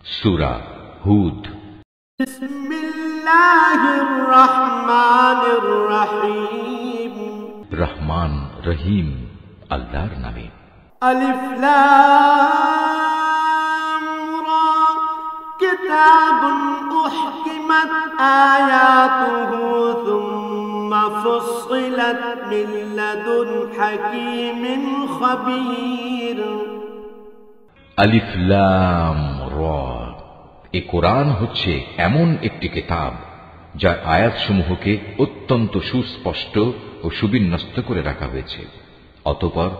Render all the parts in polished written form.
সূরা হুদ। বিসমিল্লাহির রহমানির রহিম। রহমান রহিম আল্লাহর নামে। আলিফ লাম রা কিতাবুন উহকিমাত আয়াতুহু সুম্মা ফুসসিলাত মিন লাদুন হাকীমিন খাবীর। আলিফ লাম রা, এ কোরআন হচ্ছে এমন একটি কিতাব যার আয়াতসমূহকে অত্যন্ত সুস্পষ্ট ও সুবিন্যস্ত করে রাখা হয়েছে। অতঃপর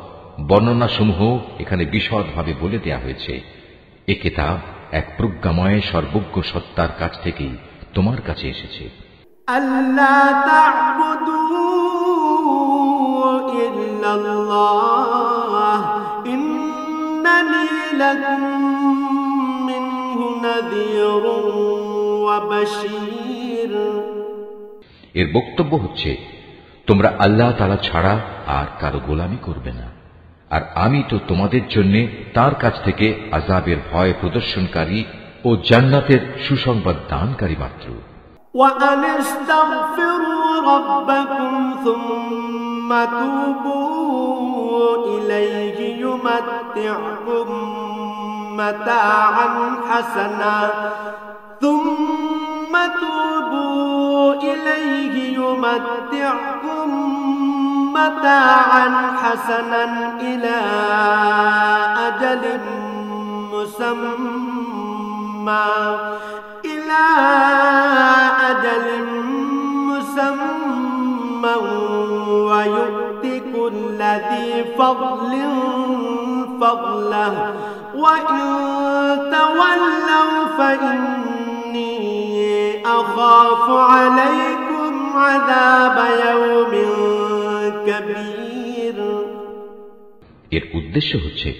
বর্ণনাসমূহ এখানে বিশদভাবে বলে দেয়া হয়েছে। এ কিতাব এক প্রজ্ঞাময় সর্বজ্ঞ সত্তার কাছ থেকেই তোমার কাছে এসেছে। আল্লা তা'বুদু ইল্লাল্লাহ ইন্নানি লাকুম মিনহু নাযীরুন ওয়া বাশীর। এর বক্তব্য হচ্ছে, তোমরা আল্লাহ তাআলা ছাড়া আর কারো গোলামি করবে না, আর আমি তো তোমাদের জন্য তার কাছ থেকে আযাবের ভয় প্রদর্শনকারী ও জান্নাতের সুসংবাদ দানকারী মাত্র। وأن استغفروا ربكم ثم توبوا إليه يمتعكم متاعا حسنا إلى أجل مسمى ويؤتي كل ذي فضل فضله وإن تولوا فإني أخاف عليكم عذاب يوم كبير। এর উদ্দেশ্য হচ্ছে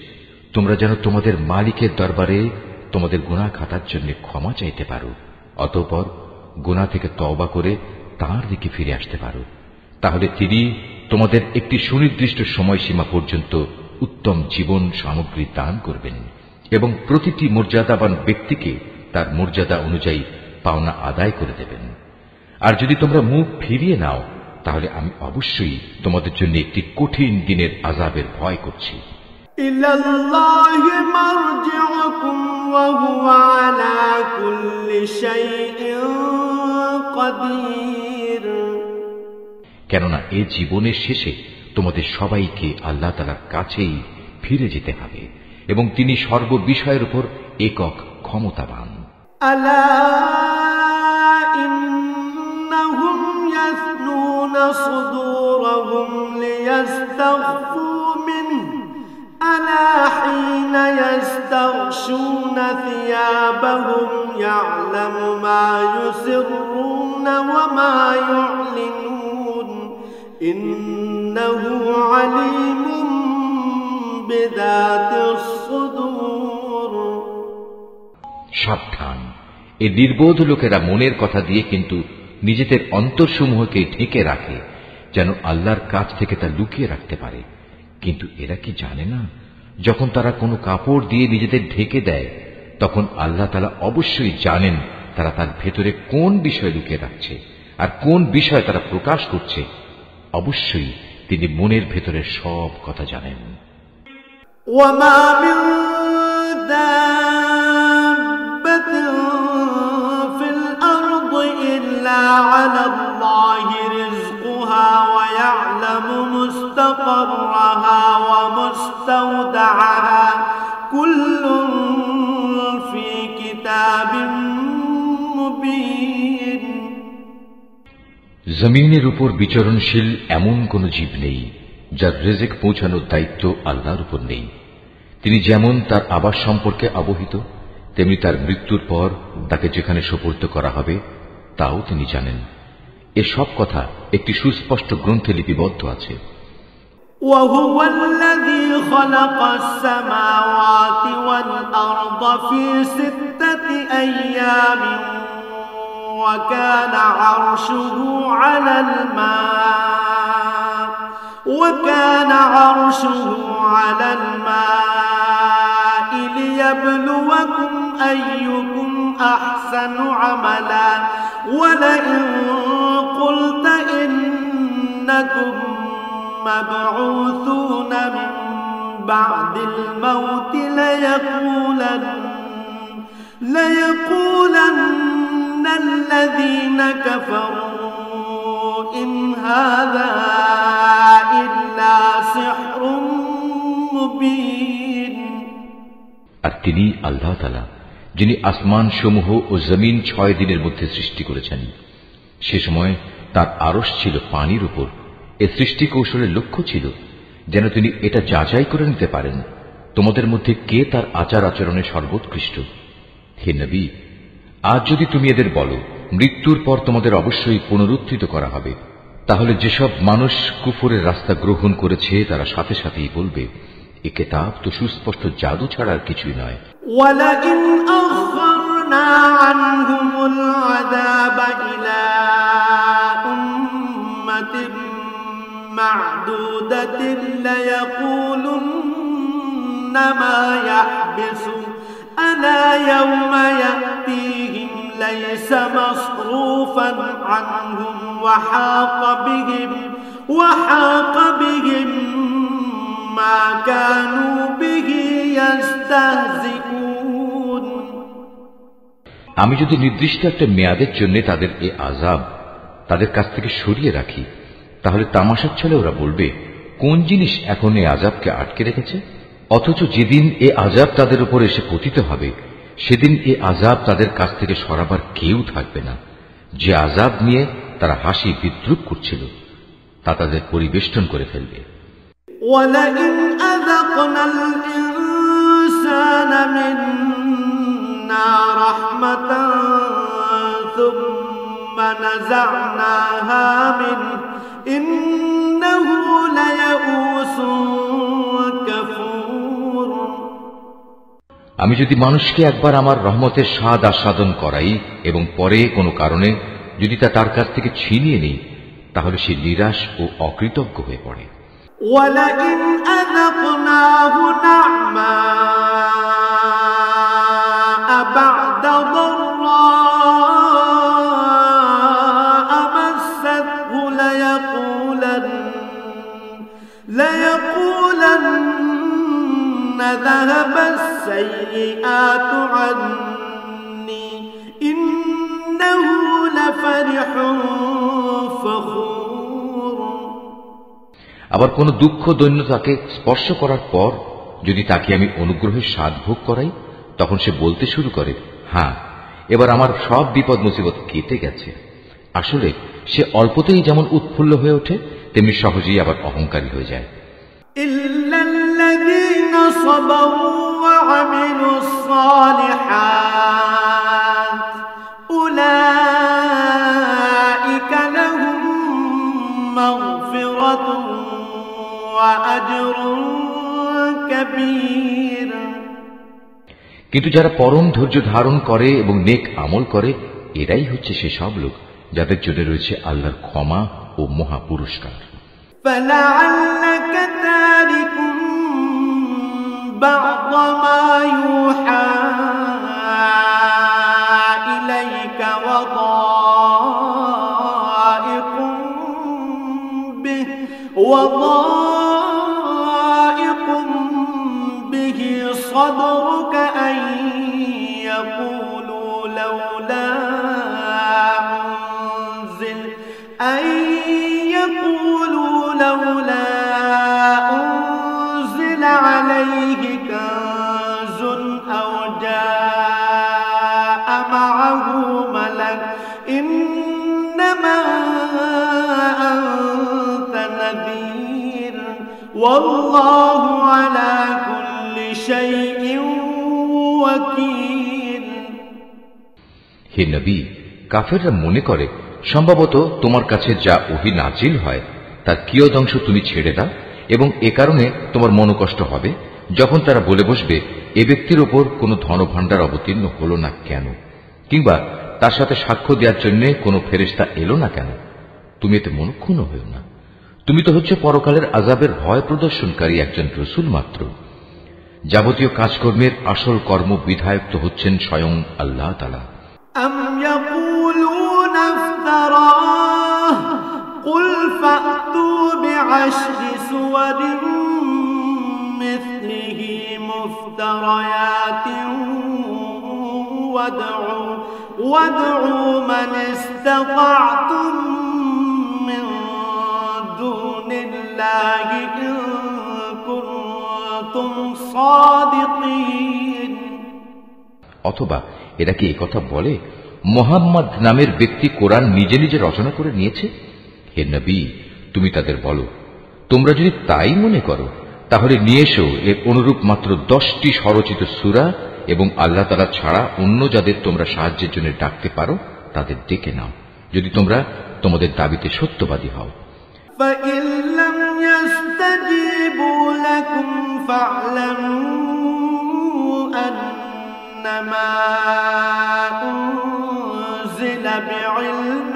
তোমরা যেন তোমাদের মালিকের দরবারে তোমাদের গুনাহ খাতার জন্য ক্ষমা চাইতে পারো, অতঃপর গুনাহ থেকে তওবা করে তাঁর দিকে ফিরে আসতে পারো। তাহলে তিনি তোমাদের একটি সুনির্দিষ্ট সময়সীমা পর্যন্ত উত্তম জীবন সামগ্রী দান করবেন এবং প্রতিটি মর্যাদাবান ব্যক্তিকে তার মর্যাদা অনুযায়ী পাওনা আদায় করে দেবেন। আর যদি তোমরা মুখ ফিরিয়ে নাও, তাহলে আমি অবশ্যই তোমাদের জন্য একটি কঠিন দিনের আযাবের ভয় করছি। ইলাল্লাহি মারজিউকুম ওয়া হুয়া আলা কুল্লি শাইইন কাদির। কেননা এ জীবনের শেষে তোমাদের সবাইকে আল্লাহ তাআলার কাছেই ফিরে যেতে হবে এবং তিনি সর্ববিষয়ের উপর একক ক্ষমতাবান। আলা ইন্নাহুম ইয়াসনুনা সুদুরহুম লিয়াস্তাগফু মিনহু আলা হিনা ইয়াস্তাগশুনা থিয়াবাহুম ইয়া'লামু মা ইউসিররুনা ওয়া মা ইউ'লিনুন ইন্নাহু আলীমুম বিযাতিস সুদূর। সাবধান, এই নির্বোধ লোকেরা মনের কথা দিয়ে কিন্তু নিজেদের অন্তরসমূহকে ঢেকে রাখে, যেন আল্লাহর কাছ থেকে তা লুকিয়ে রাখতে পারে। কিন্তু এরা কি জানে না, যখন তারা কোনো কাপড় দিয়ে নিজেদের ঢেকে দেয়, তখন আল্লাহ তাআলা অবশ্যই জানেন তারা তার ভেতরে কোন বিষয় লুকিয়ে রাখছে আর কোন বিষয় তারা প্রকাশ করছে। অবশ্যই তিনি মনের ভেতরের সব কথা জানেন। ওয়ামা মিন দাব্বাতিন ফিল আরদি ইল্লা আলাল্লাহি রিজকুহা ওয়া ইয়া'লামু মুস্তাকাররাহা ওয়া মুস্তাওদা'াহা কুল্লুন ফি কিতাবিন মুবিন। জমিনের উপর বিচরণশীল এমন কোন জীব নেই যার রিজিক পৌঁছানোর দায়িত্ব আল্লাহর উপর নেই। তিনি যেমন তার আবাস সম্পর্কে অবহিত, তেমনি তার মৃত্যুর পর তাকে যেখানে সুপর্দ করা হবে তাও তিনি জানেন। এসব কথা একটি সুস্পষ্ট গ্রন্থে লিপিবদ্ধ আছে। وهو الذي خلق السماوات والأرض في 6 أيام وكان عرشه على الماء ليبلوكم أيكم أحسن عملا ولئن قلت إنكم مبعوثون من بعد الموت ليقولن الذين كفروا إن هذا إلا سحر مبين। আর তিনি আল্লাহ তাআলা যিনি আসমান সমূহ ও জমিন 6 দিনের মধ্যে সৃষ্টি করেছেন। সে সময় তার আরশ ছিল পানির উপর। এ সৃষ্টি কৌশলের লক্ষ্য ছিল যেন তিনি এটা যাচাই করে নিতে পারেন তোমাদের মধ্যে কে তার আচার আচরণে সর্বোৎকৃষ্ট। হে নবী, আজ যদি তুমি এদের বলো মৃত্যুর পর তোমাদের অবশ্যই পুনরুত্থিত করা হবে, তাহলে যেসব মানুষ কুফরের রাস্তা গ্রহণ করেছে তারা সাথে সাথেই বলবে এ কিতাব তো সুস্পষ্ট জাদু ছাড়া আর কিছুই নয়। ওয়ালাইন আখরনা আনহুমুল আযাব ইলা উম্মাতিন মা'দুদাতিন লায়াকুলুন্না মা ইয়াহবিসু আলা ইয়াওমা ইয়াতিহিম লাইসা মাসরুফান আনহুম ওয়া হাqa বিহিম মা কানু বিহি ইস্তাহজিউন। আমি যদি নির্দিষ্ট একটা মেয়াদের জন্য তাদের এ আযাব তাদের কাছ থেকে সরিয়ে রাখি, তাহলে তামাশার ছলে ওরা বলবে কোন জিনিস এখন এই আযাবকে আটকে রেখেছে। অথচ যেদিন এ আযাব তাদের উপর এসে পতিত হবে সেদিন এ আযাব তাদের কাছ থেকে সরাবার কেউ থাকবে না। যে আযাব নিয়ে তারা হাসি বিদ্রুপ করছিল তা তাদের পরিবেষ্টন করে ফেলবে। ওয়ালাইন আযাকনাল ইনসানা মিন্না রাহমাতান সুম্মা নাযা'নাহা মিনহু ইন্নাহু লায়াউসুন কাফুর। আমি যদি মানুষকে একবার আমার রহমতের স্বাদ আস্বাদন করাই এবং পরে কোনো কারণে যদি তা তার কাছ থেকে ছিনিয়ে নিই, তাহলে সে নিরাশ ও অকৃতজ্ঞ হয়ে পড়ে। ওয়ালাইন আযাকনাহু না'মা বা'দা দাররা মাসাতহু লায়াকুলান্না যাহাবাস সাইয়্যাতু আন্নী ইন্নাহু লাফারিহুন ফখুর। আবার কোন দুঃখ দৈন্য তাকে স্পর্শ করার পর যদি তাকে আমি অনুগ্রহের স্বাদ ভোগ করাই, তখন সে বলতে শুরু করে হ্যাঁ, এবার আমার সব বিপদ মুসিবত কেটে গেছে। আসলে সে অল্পতেই যেমন উৎফুল্ল হয়ে ওঠে তেমনি সহজেই আবার অহংকারী হয়ে যায়। ইল্লাল্লাযীনা সাবারু ওয়া আমিলুস সালিহাত উলাইকা লাহুম মাগফিরাতুন ওয়া আজরুন কাবীর। কিন্তু যারা পরম ধৈর্য ধারণ করে এবং নেক আমল করে এরাই হচ্ছে সে সব লোক যাদের জন্য রয়েছে আল্লাহর ক্ষমা ও মহা পুরস্কার। فلعلك تارك بعض ما يوحى إليك وضائق به صدرك أن يقولوا لولا أنزل عليه كنز أو جاء معه ملك إنما أنت نذير والله على كل شيء وكيل। হে নবী, কাফেররা মনে করে সম্ভবত তোমার কাছে যা ওহী নাজিল হয় তার কিয়দংশ তুমি ছেড়ে দাও এবং এ কারণে তোমার মনোকষ্ট হবে যখন তারা বলে বসবে এ ব্যক্তির ওপর কোনো ধনভাণ্ডার অবতীর্ণ হলো না কেন, কিংবা তার সাথে সাক্ষ্য দেওয়ার জন্য কোনো ফেরেশতা এলো না কেন। তুমি এতে মনক্ষুণ্ণ হও না। তুমি তো হচ্ছে পরকালের আযাবের ভয় প্রদর্শনকারী একজন রাসূল মাত্র। যাবতীয় কাজকর্মের আসল কর্ম বিধায়ক তো হচ্ছেন স্বয়ং আল্লাহ তাআলা। أم يقولون افتراه قل فأتوا بعشر سور مثله مفتريات وادعوا من استطعتم من دون الله إن كنتم صادقين। অথবা এরা কি একথা বলে, মুহাম্মদ নামের ব্যক্তি কোরআন নিজে নিজে রচনা করে নিয়েছে? হে নবী, তুমি তাদের বলো, তোমরা যদি তাই মনে করো তাহলে নিয়ে এসো এর অনুরূপ মাত্র 10টি স্বরচিত সূরা, এবং আল্লাহ তাআলা ছাড়া অন্য যাদের তোমরা সাহায্যের জন্য ডাকতে পারো তাদের ডেকে নাও, যদি তোমরা তোমাদের দাবিতে সত্যবাদী হও। فإن لم يستجيبوا لكم فاعلموا أنما أنزل بعلم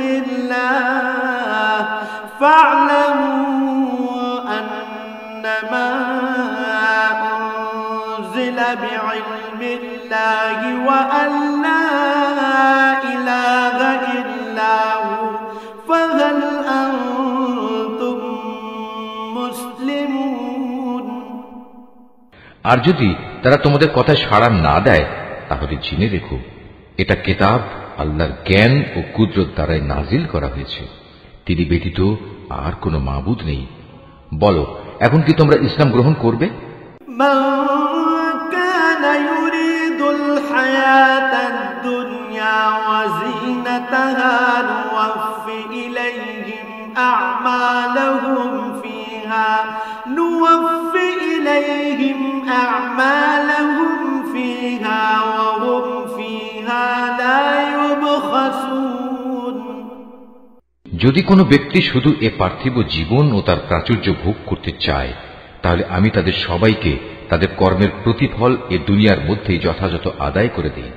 الله وأن لا إله إلا هو فهل أنتم مسلمون। আর যদি তারা তোমাদের কথায় সাড়া না দেয় তাহলে জেনে রেখো, এটা কিতাব আল্লাহর জ্ঞান ও কুদরত দ্বারাই নাজিল করা হয়েছে, তিনি ব্যতীত আর কোনো মাবুদ নেই। বলো, এখন কি তোমরা ইসলাম গ্রহণ করবে? من كان يريد الحياة الدنيا وزينتها نوفي إليهم أعمالهم فيها وهم فيها لا يبخسون। যদি কোনো ব্যক্তি শুধু এ পার্থিব জীবন ও তার প্রাচুর্য ভোগ করতে চায়, তাহলে আমি তাদের সবাইকে তাদের কর্মের প্রতিফল এ দুনিয়ার মধ্যেই যথাযথ আদায় করে দিই,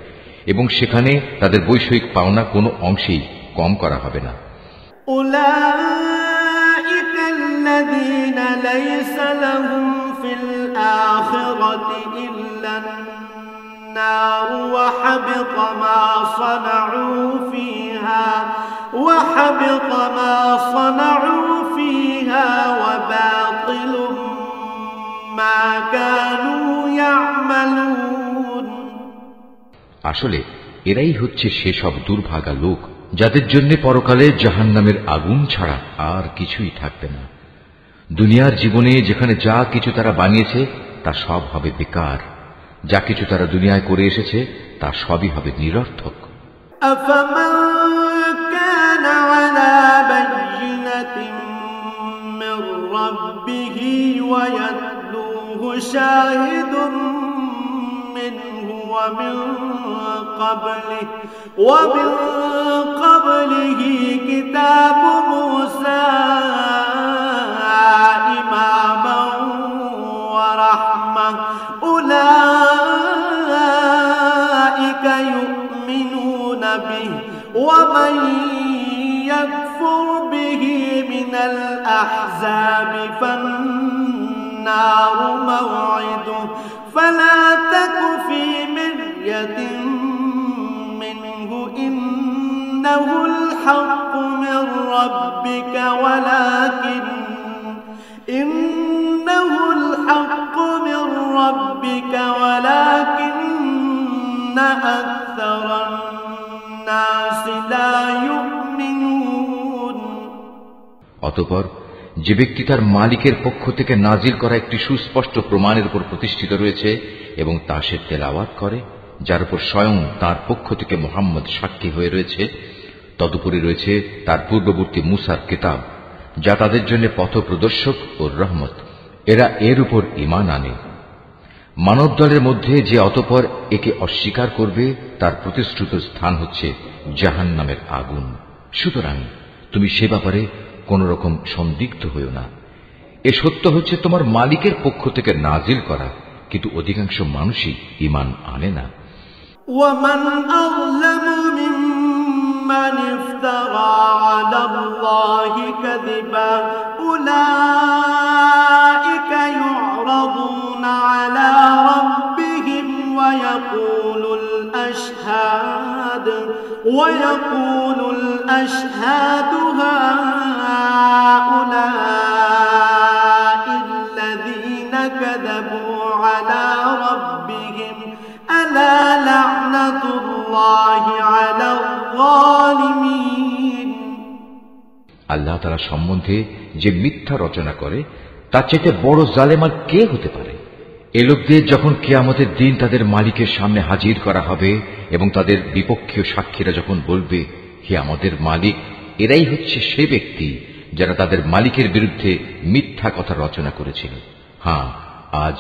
এবং সেখানে তাদের বৈষয়িক পাওনা কোনো অংশেই কম করা হবে না। أولئك الذين ليس لهم في الآخرة إلا النار وحبط ما صنعوا فيها وباطل ما كانوا يعملون। আসলে এরাই হচ্ছে সেসব দুর্ভাগা লোক যাদের জন্য পরকালে জাহান্নামের আগুন ছাড়া আর কিছুই থাকবে না। দুনিয়ার জীবনে যেখানে যা কিছু তারা বানিয়েছে তা সব হবে বেকার, যা কিছু তারা দুনিয়ায় করে এসেছে তা সবই হবে নিরর্থক। أفمن كان على بينة من ربه ويتلوه شاهد منه ومن قبله كتاب موسى إماما ورحمة أولئك يؤمنون به ومن يكفر به من الأحزاب فالنار موعده فلا تك في مرية منه إنه الحق من ربك ولكن أكثر الناس لا يؤمنون। অতঃপর যে ব্যক্তি তার মালিকের পক্ষ থেকে নাজিল করা একটি সুস্পষ্ট প্রমাণের উপর প্রতিষ্ঠিত রয়েছে এবং তা সে তেলাওয়াত করে, যার উপর স্বয়ং তার পক্ষ থেকে মুহাম্মদ সাক্ষী হয়ে রয়েছে, তদুপরি রয়েছে তার পূর্ববর্তী মুসার কিতাব, যা তাদের জন্য পথপ্রদর্শক ও রহমত, এরা এর উপর ঈমান আনে। মানব দলের মধ্যে যে অতঃপর একে অস্বীকার করবে তার প্রতিশ্রুত স্থান হচ্ছে জাহান্নামের আগুন। সুতরাং তুমি সে ব্যাপারে কোন রকম সন্দিগ্ধ হইও না। এ সত্য হচ্ছে তোমার মালিকের পক্ষ থেকে নাজিল করা, কিন্তু অধিকাংশ মানুষই ঈমান আনে না। ومن أظلم ممن افترى على الله كذبا أولئك يعرضون يعرضون على ربهم ويقول الأشهاد هؤلاء الذين كذبوا على ربهم ألا لعنة الله على الظالمين আল্লাহ তাআলা সম্বন্ধে যে মিথ্যা রচনা করে তার চাইতে বড় জালেম আর কে হতে পারে? এ লোকদের যখন কিয়ামতের দিন তাদের মালিকের সামনে হাজির করা হবে এবং তাদের বিপক্ষীয় সাক্ষীরা যখন বলবে, হে আমাদের মালিক, এরাই হচ্ছে সে ব্যক্তি যারা তাদের মালিকের বিরুদ্ধে মিথ্যা কথা রচনা করেছিল। হ্যাঁ, আজ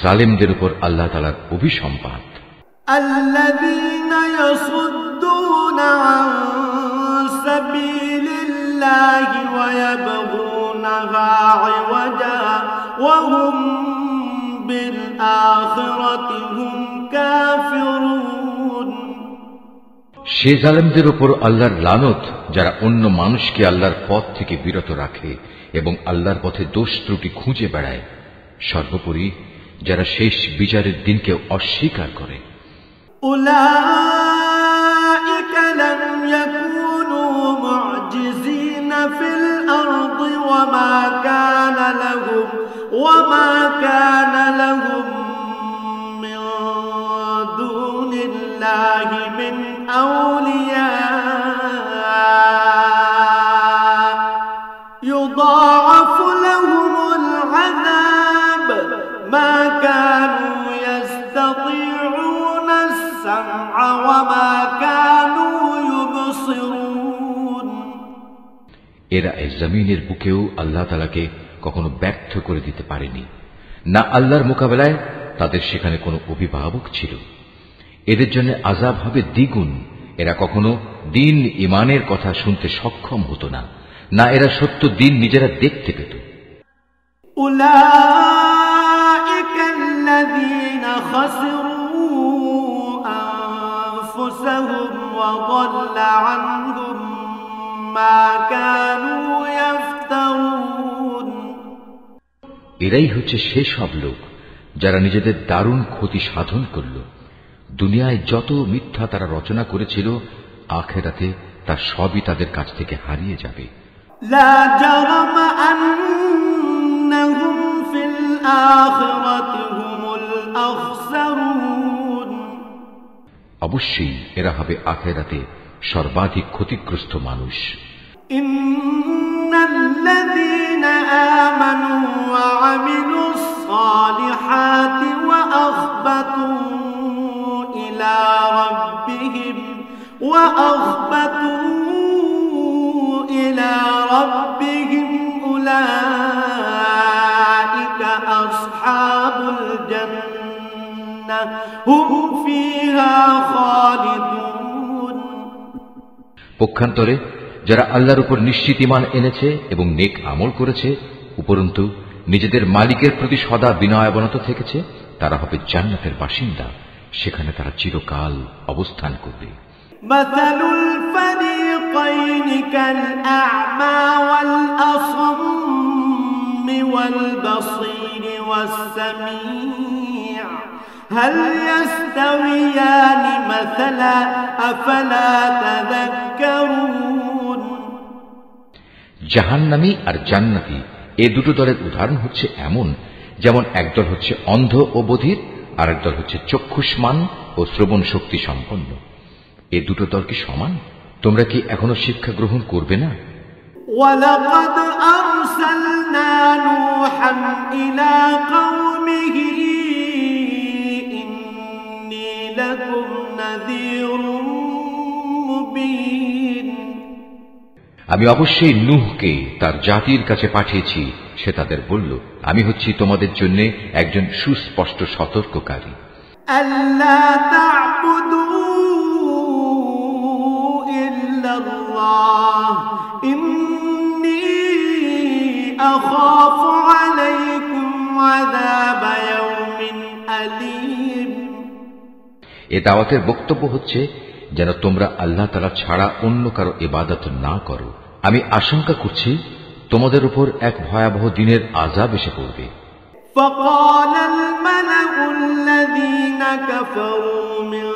জালেমদের উপর আল্লাহ তাআলার অভিসম্পাত। الذين يصدون عن سبيل الله ويبغونها عوجا وهم بالآخرة هم كافرون সে জালেমদের উপর আল্লাহর লানত যারা অন্য মানুষকে আল্লাহর পথ থেকে বিরত রাখে এবং আল্লাহর পথে দোষ ত্রুটি খুঁজে বেড়ায়, সর্বোপরি যারা শেষ বিচারের দিনকে অস্বীকার করে। أولئك لم يكونوا معجزين في الأرض وما كان لهم من دون الله من أولياء يضاعف لهم العذاب ما كانوا يستطيعون السمع وما كانوا يبصرون এরা এই জমিনের বুকেও আল্লাহ তাআলাকে কখনো ব্যর্থ করে দিতে পারেনি, না আল্লাহর মোকাবেলায় তাদের সেখানে কোনো অভিভাবক ছিল। এদের জন্য আযাব হবে দ্বিগুণ। এরা কখনো দিন ঈমানের কথা শুনতে সক্ষম হতো না, না এরা সত্য দিন নিজেরা দেখতে পেত। উলাইকা আল্লাযীনা খাসিরু আনফুসাহুম ওয়া যাল্লা আনহুম মা কানু ইফতারুন। এরাই হচ্ছে সেসব লোক যারা নিজেদের দারুণ ক্ষতি সাধন করল। দুনিয়ায় যত মিথ্যা তারা রচনা করেছিল, আখিরাতে তার সবই তাদের কাছ থেকে হারিয়ে যাবে। লা জারামা আন্নাহুম ফিল আখিরাতি হুমুল আখসারুন। অবশ্যই এরা হবে আখিরাতে সর্বাধিক ক্ষতিগ্রস্ত মানুষ। ইন্নাল্লাযীনা আমানু ওয়া আমিলুস সালিহাতি ওয়া আখবাতু ইলা রাব্বিহিম উলাইকা আসহাবুল জান্নাহ হুম ফিহা খালিদুন। পক্ষান্তরে যারা আল্লাহর উপর নিশ্চিত ঈমান এনেছে এবং নেক আমল করেছে, উপরন্তু নিজেদের মালিকের প্রতি সদা বিনয়াবনত থেকেছে, তারা হবে জান্নাতের বাসিন্দা, সেখানে তারা চিরকাল অবস্থান করবে। মাসালুল ফারিকাইনি কাল আ'মা ওয়াল আসাম্মি ওয়াল বাসীর ওয়াস সামি' হাল ইয়াস্তাওয়ানি মাসালা আফালা তাযাক্কারুন। জাহান্নামী আর জান্নাতি এ দুটো দলের উদাহরণ হচ্ছে এমন, যেমন একদল হচ্ছে অন্ধ ও বধির, আর একদল হচ্ছে চক্ষুষ্মান ও শ্রবণ শক্তি সম্পন্ন। এ দুটো দল কি সমান? তোমরা কি এখনো শিক্ষা গ্রহণ করবে না? ওয়ালাকাদ আরসালনা নূহান ইলা কওমিহি ইন্নী লাকুম নাযীরুম মুবিন। আমি অবশ্যই নূহকে তার জাতির কাছে পাঠিয়েছি। সে তাদের বলল, আমি হচ্ছি তোমাদের জন্য একজন সুস্পষ্ট সতর্ককারী। আল্লা তা'বুদু ইল্লাল্লাহ ইন্নী আখাফু আলাইকুম আযাব ইয়াউমিন আলীম। এ দাওয়াতের বক্তব্য হচ্ছে যেন তোমরা আল্লাহ তাআলা ছাড়া অন্য কারো ইবাদত না করো। আমি আশঙ্কা করছি তোমাদের উপর এক ভয়াবহ দিনের আযাব এসে পড়বে। فقال الملأ الذين كفروا من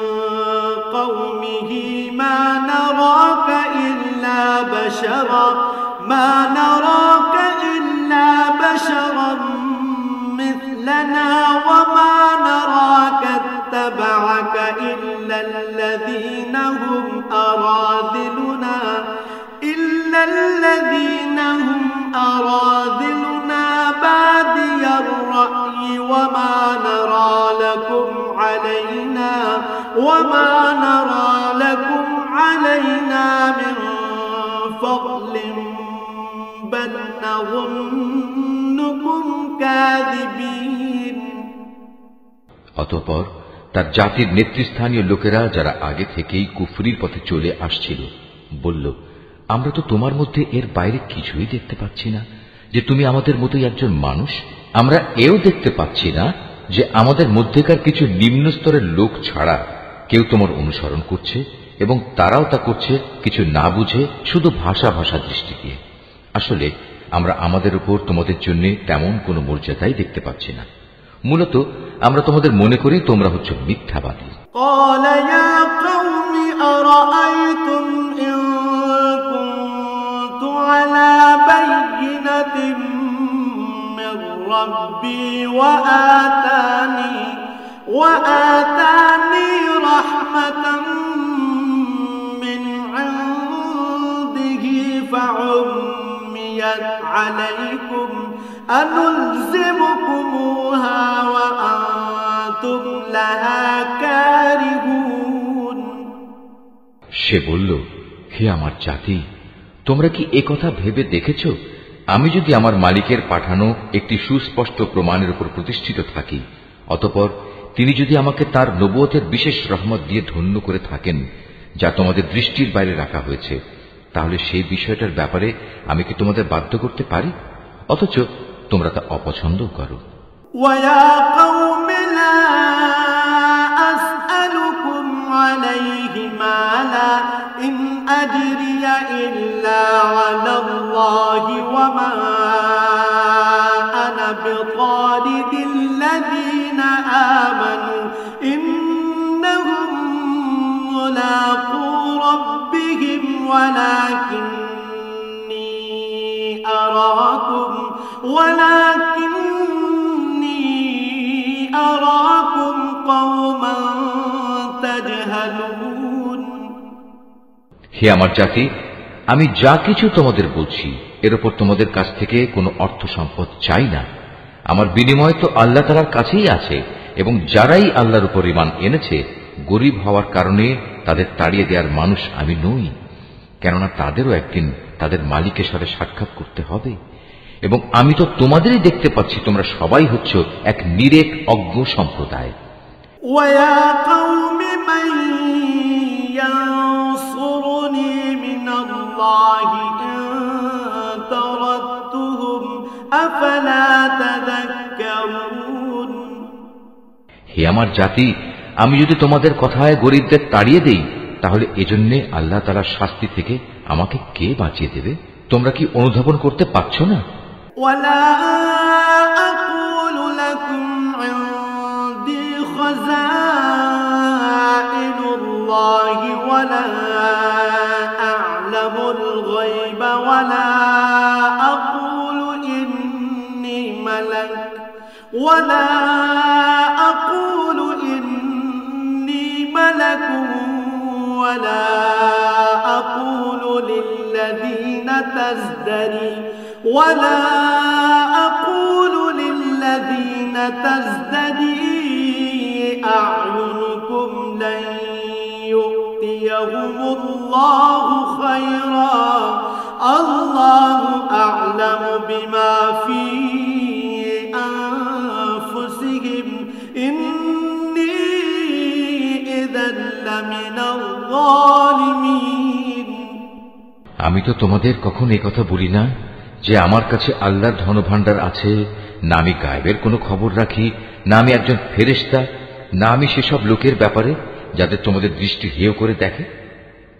قومه ما نراك إلا بشرا مثلنا وما نراك اتبعك إلا الذين هم أراذلنا بادي الرأي وما نرى لكم علينا من فضل بل نظنكم كاذبين। অতঃপর তার জাতির নেতৃস্থানীয় লোকেরা যারা আগে থেকেই কুফরির পথে চলে আসছিল বলল, আমরা তো তোমার মধ্যে এর বাইরে কিছুই দেখতে পাচ্ছি না যে তুমি আমাদের মতোই একজন মানুষ। আমরা এও দেখতে পাচ্ছি না যে আমাদের মধ্যেকার কিছু নিম্ন স্তরের লোক ছাড়া কেউ তোমার অনুসরণ করছে, এবং তারাও তা করছে কিছু না বুঝে, শুধু ভাষা দৃষ্টি দিয়ে। আসলে আমরা আমাদের উপর তোমাদের জন্য তেমন কোনো মর্যাদাই দেখতে পাচ্ছি না। মূলত আমরা তোমাদের মনে করি তোমরা হচ্ছে মিথ্যাবাদী। قال يا قوم أرأيتم إن كنت على بينة من ربي وآتاني رحمة من عنده فعميت عليكم أنلزمكموها وأنتم لها كارهون। সে বলল, হে আমার জাতি, তোমরা কি একথা ভেবে দেখেছ, আমি যদি আমার মালিকের পাঠানো একটি সুস্পষ্ট প্রমাণের উপর প্রতিষ্ঠিত থাকি, অতঃপর তিনি যদি আমাকে তার নবুয়তের বিশেষ রহমত দিয়ে ধন্য করে থাকেন, যা তোমাদের দৃষ্টির বাইরে রাখা হয়েছে, তাহলে সেই বিষয়টার ব্যাপারে আমি কি তোমাদের বাধ্য করতে পারি? অথচ তোমরা তা অপছন্দ করো। وَيَا قَوْمِ لَا أَسْأَلُكُمْ عَلَيْهِ مَالًا إِنْ أَجْرِيَ إِلَّا عَلَى اللَّهِ وَمَا أَنَا بِطَارِدِ الَّذِينَ آمَنُوا إِنَّهُمْ مُلَاقُو رَبِّهِمْ ولكني أراكم قوما تجهلون। হে আমার জাতি, আমি যা কিছু তোমাদের বলছি এর উপর তোমাদের কাছ থেকে কোনো অর্থ সম্পদ চাই না। আমার বিনিময় তো আল্লাহ তাআলার কাছেই আছে, এবং যারাই আল্লাহর উপর ঈমান এনেছে গরীব হওয়ার কারণে তাদের তাড়িয়ে দেওয়ার মানুষ আমি নই, কেননা তাদেরও একদিন তাদের মালিকের সাথে সাক্ষাৎ করতে হবে। এবং আমি তো তোমাদেরই দেখতে পাচ্ছি তোমরা সবাই হচ্ছ এক নিরেট অজ্ঞ সম্প্রদায়। وَيَا قَوْمِ مَن يَنصُرُنِي مِنَ اللَّهِ إِن طَرَدتُّهُمْ أَفَلَا تَذَكَّرُونَ। হে আমার জাতি, আমি যদি তোমাদের কথায় গরীবদের তাড়িয়ে দেই, তাহলে এজন্য আল্লাহ তাআলার শাস্তি থেকে আমাকে কে বাঁচিয়ে দেবে? তোমরা কি অনুধাবন করতে পারছো না? وَلَا أَقُولُ لَكُمْ عِندِي خَزَائِنُ اللَّهِ وَلَا أَعْلَمُ الْغَيْبَ وَلَا أَقُولُ إِنِّي مَلَكٌ وَلَا أَقُولُ لِلَّذِينَ تَزْدَرِي أَعْيُنُكُمْ لَن يُؤْتِيَهُمُ اللَّهُ خَيْرًا اللَّهُ أَعْلَمُ بِمَا فِي أَنفُسِهِمْ إِنِّي إِذًا لَّمِنَ الظَّالِمِينَ। আমি তো তোমাদের কখন এই কথা বলি না যে আমার কাছে আল্লাহর ধনভাণ্ডার আছে, না আমি গায়েবের কোনো খবর রাখি, না আমি একজন ফেরেশতা, না আমি সেসব লোকের ব্যাপারে যাদের তোমাদের দৃষ্টি হেয় করে দেখে।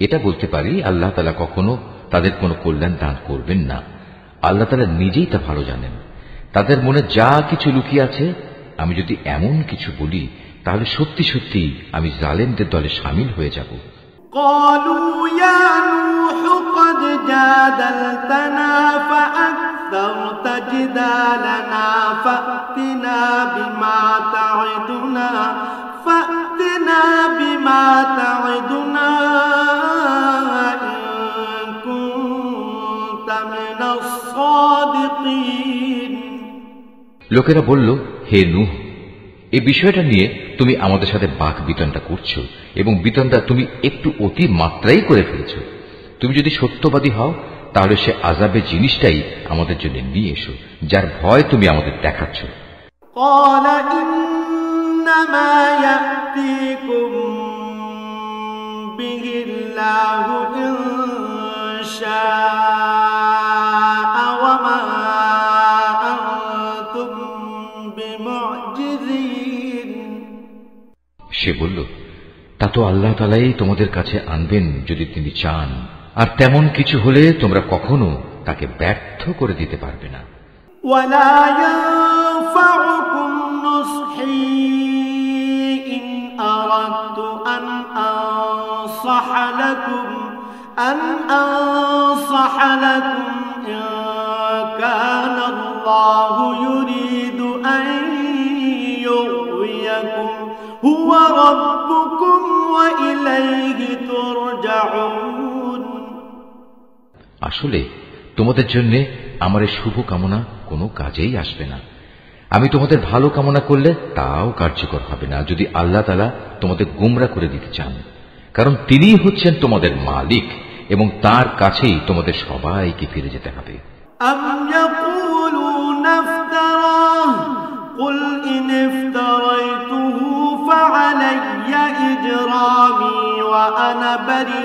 এটা বলতে পারি, আল্লাহ তাআলা কখনো তাদের কোনো কল্যাণ দান করবেন না। আল্লাহ তাআলা নিজেই তা ভালো জানেন। তাদের মনে যা কিছু লুকিয়ে আছে, আমি যদি এমন কিছু বলি তাহলে সত্যি সত্যি আমি জালেমদের দলে শামিল হয়ে যাব। قالوا يا نوح قد جادلتنا فأكثرت جدالنا فأتنا بما تعدنا إن كنت من الصادقين। লোকেরা বলল, হে নূহ, এই বিষয়টা নিয়ে তুমি আমাদের সাথে বাক বিতণ্ডা করছো এবং বিতণ্ডা তুমি একটু অতি মাত্রাই করে ফেলেছো। তুমি যদি সত্যবাদী হও তাহলে সে আযাবের জিনিসটাই আমাদের জন্য নিয়ে এসো, যার ভয় তুমি আমাদের দেখাচ্ছ। قال إنما يأتيكم به الله إن شاء وما أنتم بمعجزين। সে বলল, তা তো আল্লাহ তাআলাই তোমাদের কাছে আনবেন যদি তিনি চান, আর তেমন কিছু হলে তোমরা কখনো তাকে ব্যর্থ করে দিতে পারবে না। ولا ينفعكم نصحي إن أردت أن أنصح لكم إن كان الله يريد أن يغويكم هو ربكم وإليه ترجعون। আসলে তোমাদের জন্য আমার এই শুভ কামনা কোনো কাজেই আসবে না। আমি তোমাদের ভালো কামনা করলে তাও কার্যকর হবে না যদি আল্লাহ তাআলা তোমাদের গোমরা করে দিতে চান, কারণ তিনিই হচ্ছেন তোমাদের মালিক এবং তার কাছেই তোমাদের সবাইকে ফিরে যেতে হবে। أم يقولون افتراه قل إن افتريته فعلي إجرامي وأنا بريء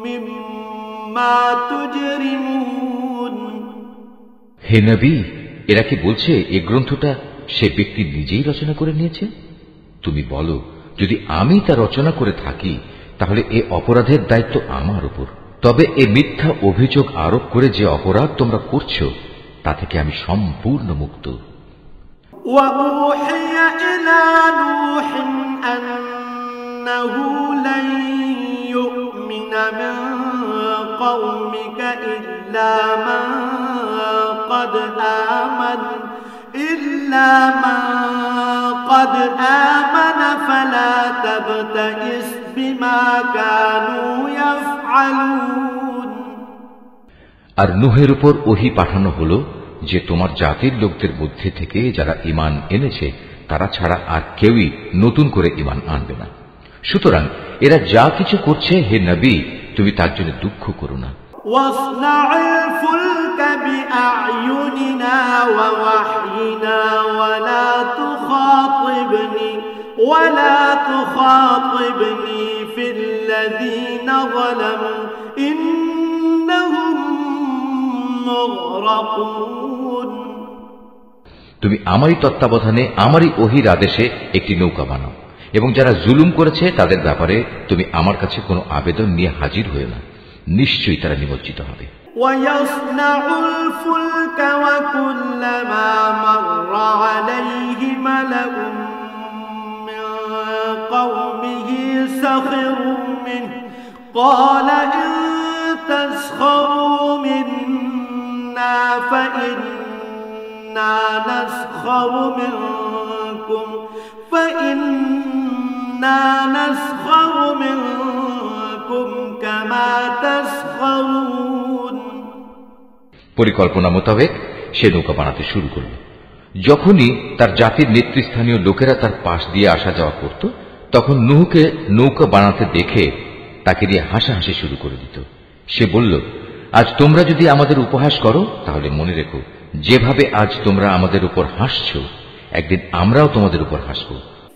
مما تجرمون। হে নবী, এরা কি বলছে এ গ্রন্থটা সে ব্যক্তি নিজেই রচনা করে নিয়েছে? তুমি বলো, যদি আমি তা রচনা করে থাকি তাহলে এ অপরাধের দায়িত্ব আমার উপর। তবে এ মিথ্যা অভিযোগ আরোপ করে যে অপরাধ তোমরা করছো তা থেকে আমি সম্পূর্ণ মুক্ত। وأوحي إلى نوح أنه لن يؤمن من قومك إلا من قد آمن فلا تبتئس بما كانوا يفعلون। আর নূহের উপর ওহী পাঠানো হলো যে তোমার জাতির লোকদের মধ্যে থেকে যারা ঈমান এনেছে তারা ছাড়া আর কেউই নতুন করে ঈমান আনবে না। সুতরাং এরা যা কিছু করছে, হে নবী, তুমি তার জন্য দুঃখ করো না। واصنع الفلك بأعيننا ووحينا ولا تخاطبني في الذين ظلموا إنهم مغرقون। তুমি আমারই তত্ত্বাবধানে আমারই ওহীর আদেশে একটি নৌকা বানাও এবং যারা জুলুম করেছে তাদের ব্যাপারে তুমি আমার কাছে কোনো আবেদন নিয়ে হাজির হয়ে না, নিশ্চয়ই তারা নিমজ্জিত হবে। ويصنع الفلك وكلما مر عليه ملأ من قومه سخروا منه قال إن تسخروا منا فإنا نسخر منكم كما تسخرون। পরিকল্পনা মোতাবেক সে নৌকা বানাতে শুরু করল। যখনই তার জাতির নেতৃস্থানীয় লোকেরা তার পাশ দিয়ে আসা যাওয়া করত, তখন নূহকে নৌকা বানাতে দেখে তাকে দিয়ে হাসাহাসি শুরু করে দিত। সে বলল, আজ তোমরা যদি আমাদের উপহাস করো তাহলে মনে রেখো, যেভাবে আজ তোমরা আমাদের উপর হাসছো একদিন আমরাও তোমাদের উপর হাসব।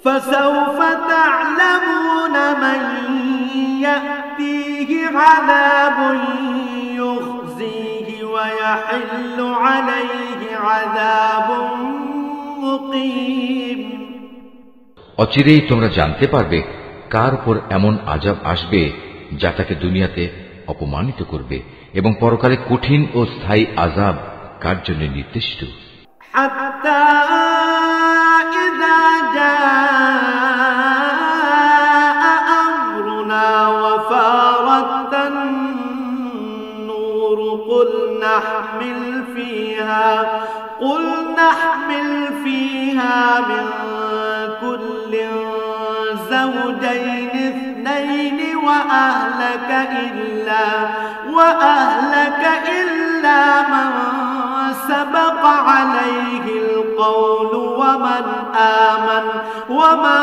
فسوف تعلمون من يأتيه عذاب يخزيه ويحل عليه عذاب مقيم। অচিরেই তোমরা জানতে পারবে কার উপর এমন আযাব আসবে যা তাকে দুনিয়াতে অপমানিত করবে এবং পরকালে কঠিন ও স্থায়ী আযাব কার জন্য নির্দিষ্ট। حتى إذا جاء أمرنا وفارت النور قل نحمل فيها من كل زوجين اثنين وأهلك إلا من سبق عليه القول وما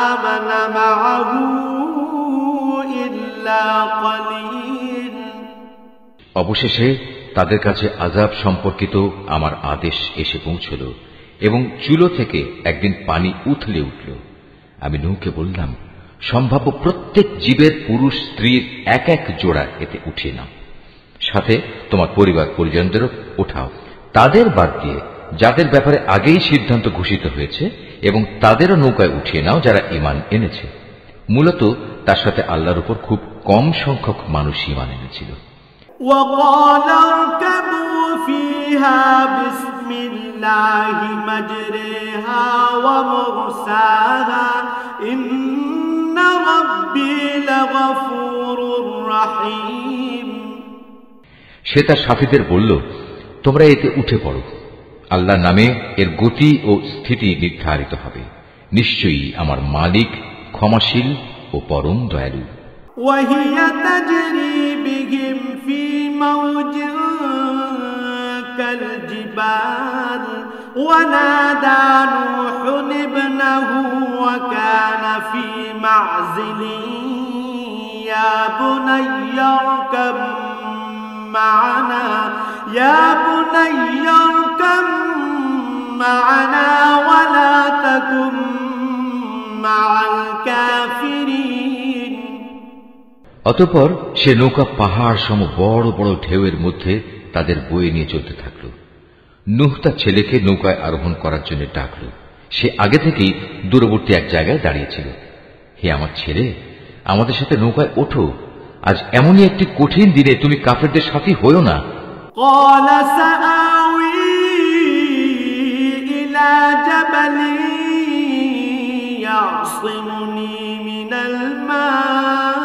آمن معه إلا قليل। অবশেষে তাদের কাছে আযাব সম্পর্কিত আমার আদেশ এসে পৌঁছল এবং চুলো থেকে একদিন পানি উথলে উঠল। আমি নূহকে বললাম, সম্ভাব্য প্রত্যেক জীবের পুরুষ স্ত্রীর এক এক জোড়া এতে উঠিয়ে নাও, সাথে তোমার পরিবার পরিজনদেরও ওঠাও, তাদের বাদ দিয়ে যাদের ব্যাপারে আগেই সিদ্ধান্ত ঘোষিত হয়েছে, এবং তাদেরও নৌকায় উঠিয়ে নাও যারা ঈমান এনেছে। মূলত তার সাথে আল্লাহর উপর খুব কম সংখ্যক মানুষ ঈমান এনেছিল। وقال اركبوا فيها بسم الله مجريها ومرساها إن ربي لغفور رحيم। সে তার সাথীদের বলল, তোমরা এতে উঠে পড়ো, আল্লাহর নামে এর গতি ও স্থিতি নির্ধারিত হবে, নিশ্চয়ই আমার মালিক ক্ষমাশীল ও পরম দয়ালু। وهي تجري بهم في موج كالجبال ونادى نوح ابنه وكان في معزل يا بني اركب معنا ولا تكن مع الكافرين। অতঃপর সে নৌকা পাহাড় সম বড় বড় ঢেউয়ের মধ্যে তাদের বয়ে নিয়ে চলতে থাকল। নূহ তার ছেলেকে নৌকায় আরোহণ করার জন্য ডাকল। সে আগে থেকেই দূরবর্তী এক জায়গায় দাঁড়িয়েছিল। হে আমার ছেলে, আমাদের সাথে নৌকায় ওঠো, আজ এমনই একটি কঠিন দিনে তুমি কাফেরদের সাথী হইও না। قال سآوي إلى جبل يعصمني من الماء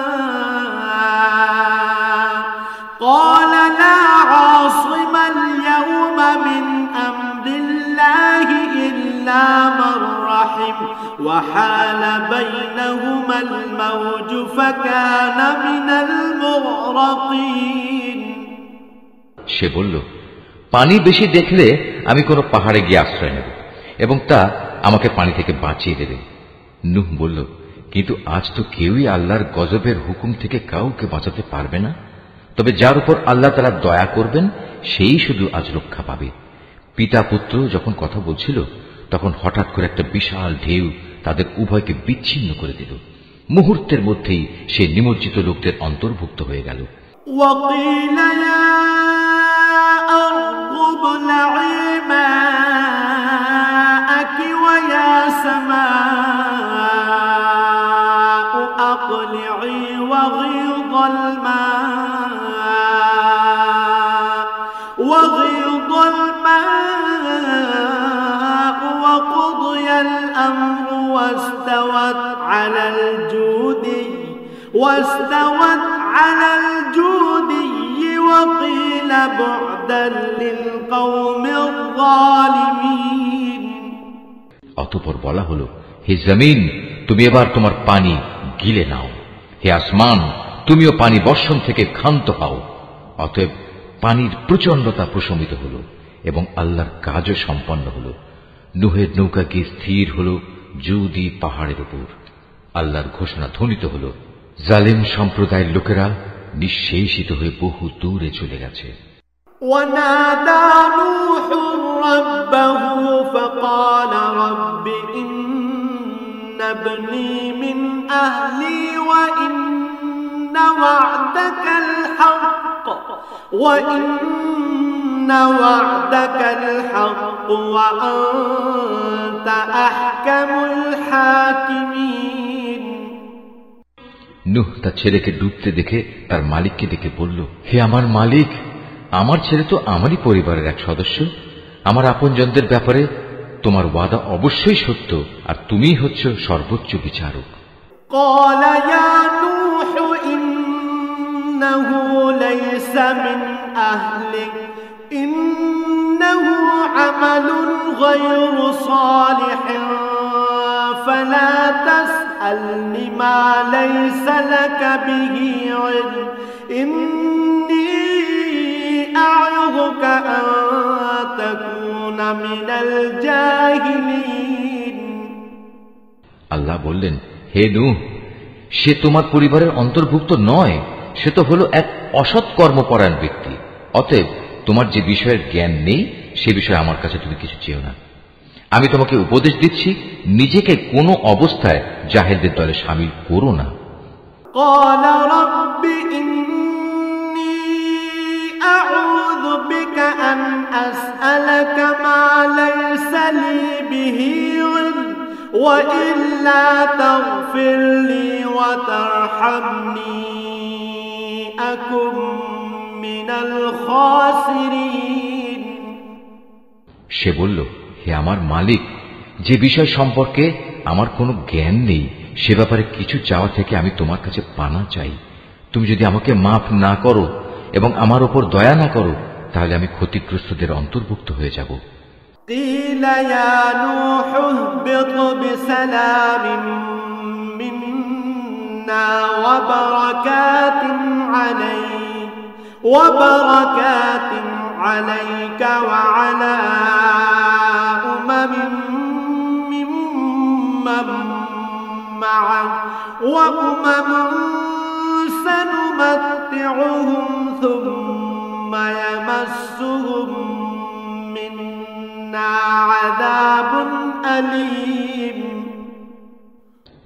قال لا عاصم اليوم من أمر الله إلا من رحم وحال بينهما الموج فكان من المغرقين। সে বলল, পানি বেশি দেখলে আমি কোনো পাহাড়ে গিয়ে আশ্রয় নেব এবং তা আমাকে পানি থেকে বাঁচিয়ে দেবে। নূহ বলল, কিন্তু আজ তো কেউই আল্লাহর গজবের হুকুম থেকে কাউকে বাঁচাতে পারবে না, তবে যার উপর আল্লাহ তাআলা দয়া করবেন সেই শুধু আজ রক্ষা পাবে। পিতা পুত্র যখন কথা বলছিল তখন হঠাৎ করে একটা বিশাল ঢেউ তাদের উভয়কে বিচ্ছিন্ন করে দিল। মুহূর্তের মধ্যেই সে নিমজ্জিত লোকদের অন্তর্ভুক্ত হয়ে গেল। وقيل يا أرض ابلعي ماءك ويا سماء أقلعي وغيض الماء وقضي الأمر واستوت على الجودي وقيل بعدا للقوم الظالمين। অতঃপর বলা হলো, হে জমিন, তুমি এবার তোমার পানি গিলে নাও, হে আসমান, তুমিও পানি বর্ষণ থেকে ক্ষান্ত হও। অতএব পানির প্রচণ্ডতা প্রশমিত হল এবং আল্লাহর কাজও সম্পন্ন হল। নূহের নৌকা গিয়ে স্থির হল জুদি পাহাড়ের উপর। আল্লাহর ঘোষণা ধ্বনিত হল, জালেম সম্প্রদায়ের লোকেরা নিঃশেষিত হয়ে বহু দূরে চলে গেছে। ونادى نوح ربه فقال رب إن ابني من أهلي وإن وعدك الحق وأنت أحكم الحاكمين। নূহ তার ছেলেকে ডুবতে দেখে তার মালিককে ডেকে বলল, হে আমার মালিক, আমার ছেলে তো আমারই পরিবারের এক সদস্য। আমার আপনজনদের ব্যাপারে তোমার ওয়াদা অবশ্যই সত্য, আর তুমিই হচ্ছ সর্বোচ্চ বিচারক। قال يا نوح إنه ليس من أهلك إنه عمل غير صالح فلا تسألني ما ليس لك به علم إني أعظك أن تكون من الجاهلين। আল্লাহ বললেন, হে নূহ, সে তোমার পরিবারের অন্তর্ভুক্ত নয়, সে তো হলো এক অসৎ কর্মপরায়ণ ব্যক্তি। অতএব তোমার যে বিষয়ের জ্ঞান নেই সে বিষয়ে আমার কাছে তুমি কিছু চেও না। আমি তোমাকে উপদেশ দিচ্ছি, নিজেকে কোনো অবস্থায় জাহেলদের দলে শামিল করো না। قال رب إني أعوذ بك أن أسألك ما ليس لي به علم وإلا تغفر لي وترحمني أكن من الخاسرين। সে বলল, হে আমার মালিক, যে বিষয় সম্পর্কে আমার কোনো জ্ঞান নেই সে ব্যাপারে কিছু চাওয়া থেকে আমি তোমার কাছে পানা চাই। তুমি যদি আমাকে মাফ না করো এবং আমার উপর দয়া না করো তাহলে আমি ক্ষতিগ্রস্তদের অন্তর্ভুক্ত হয়ে যাব। قيل يا نوح اهبط بسلام منا وبركات عليك وعلى أمم ممن معك وأمم سنمتعهم ثم يمسهم منا عذاب أليم।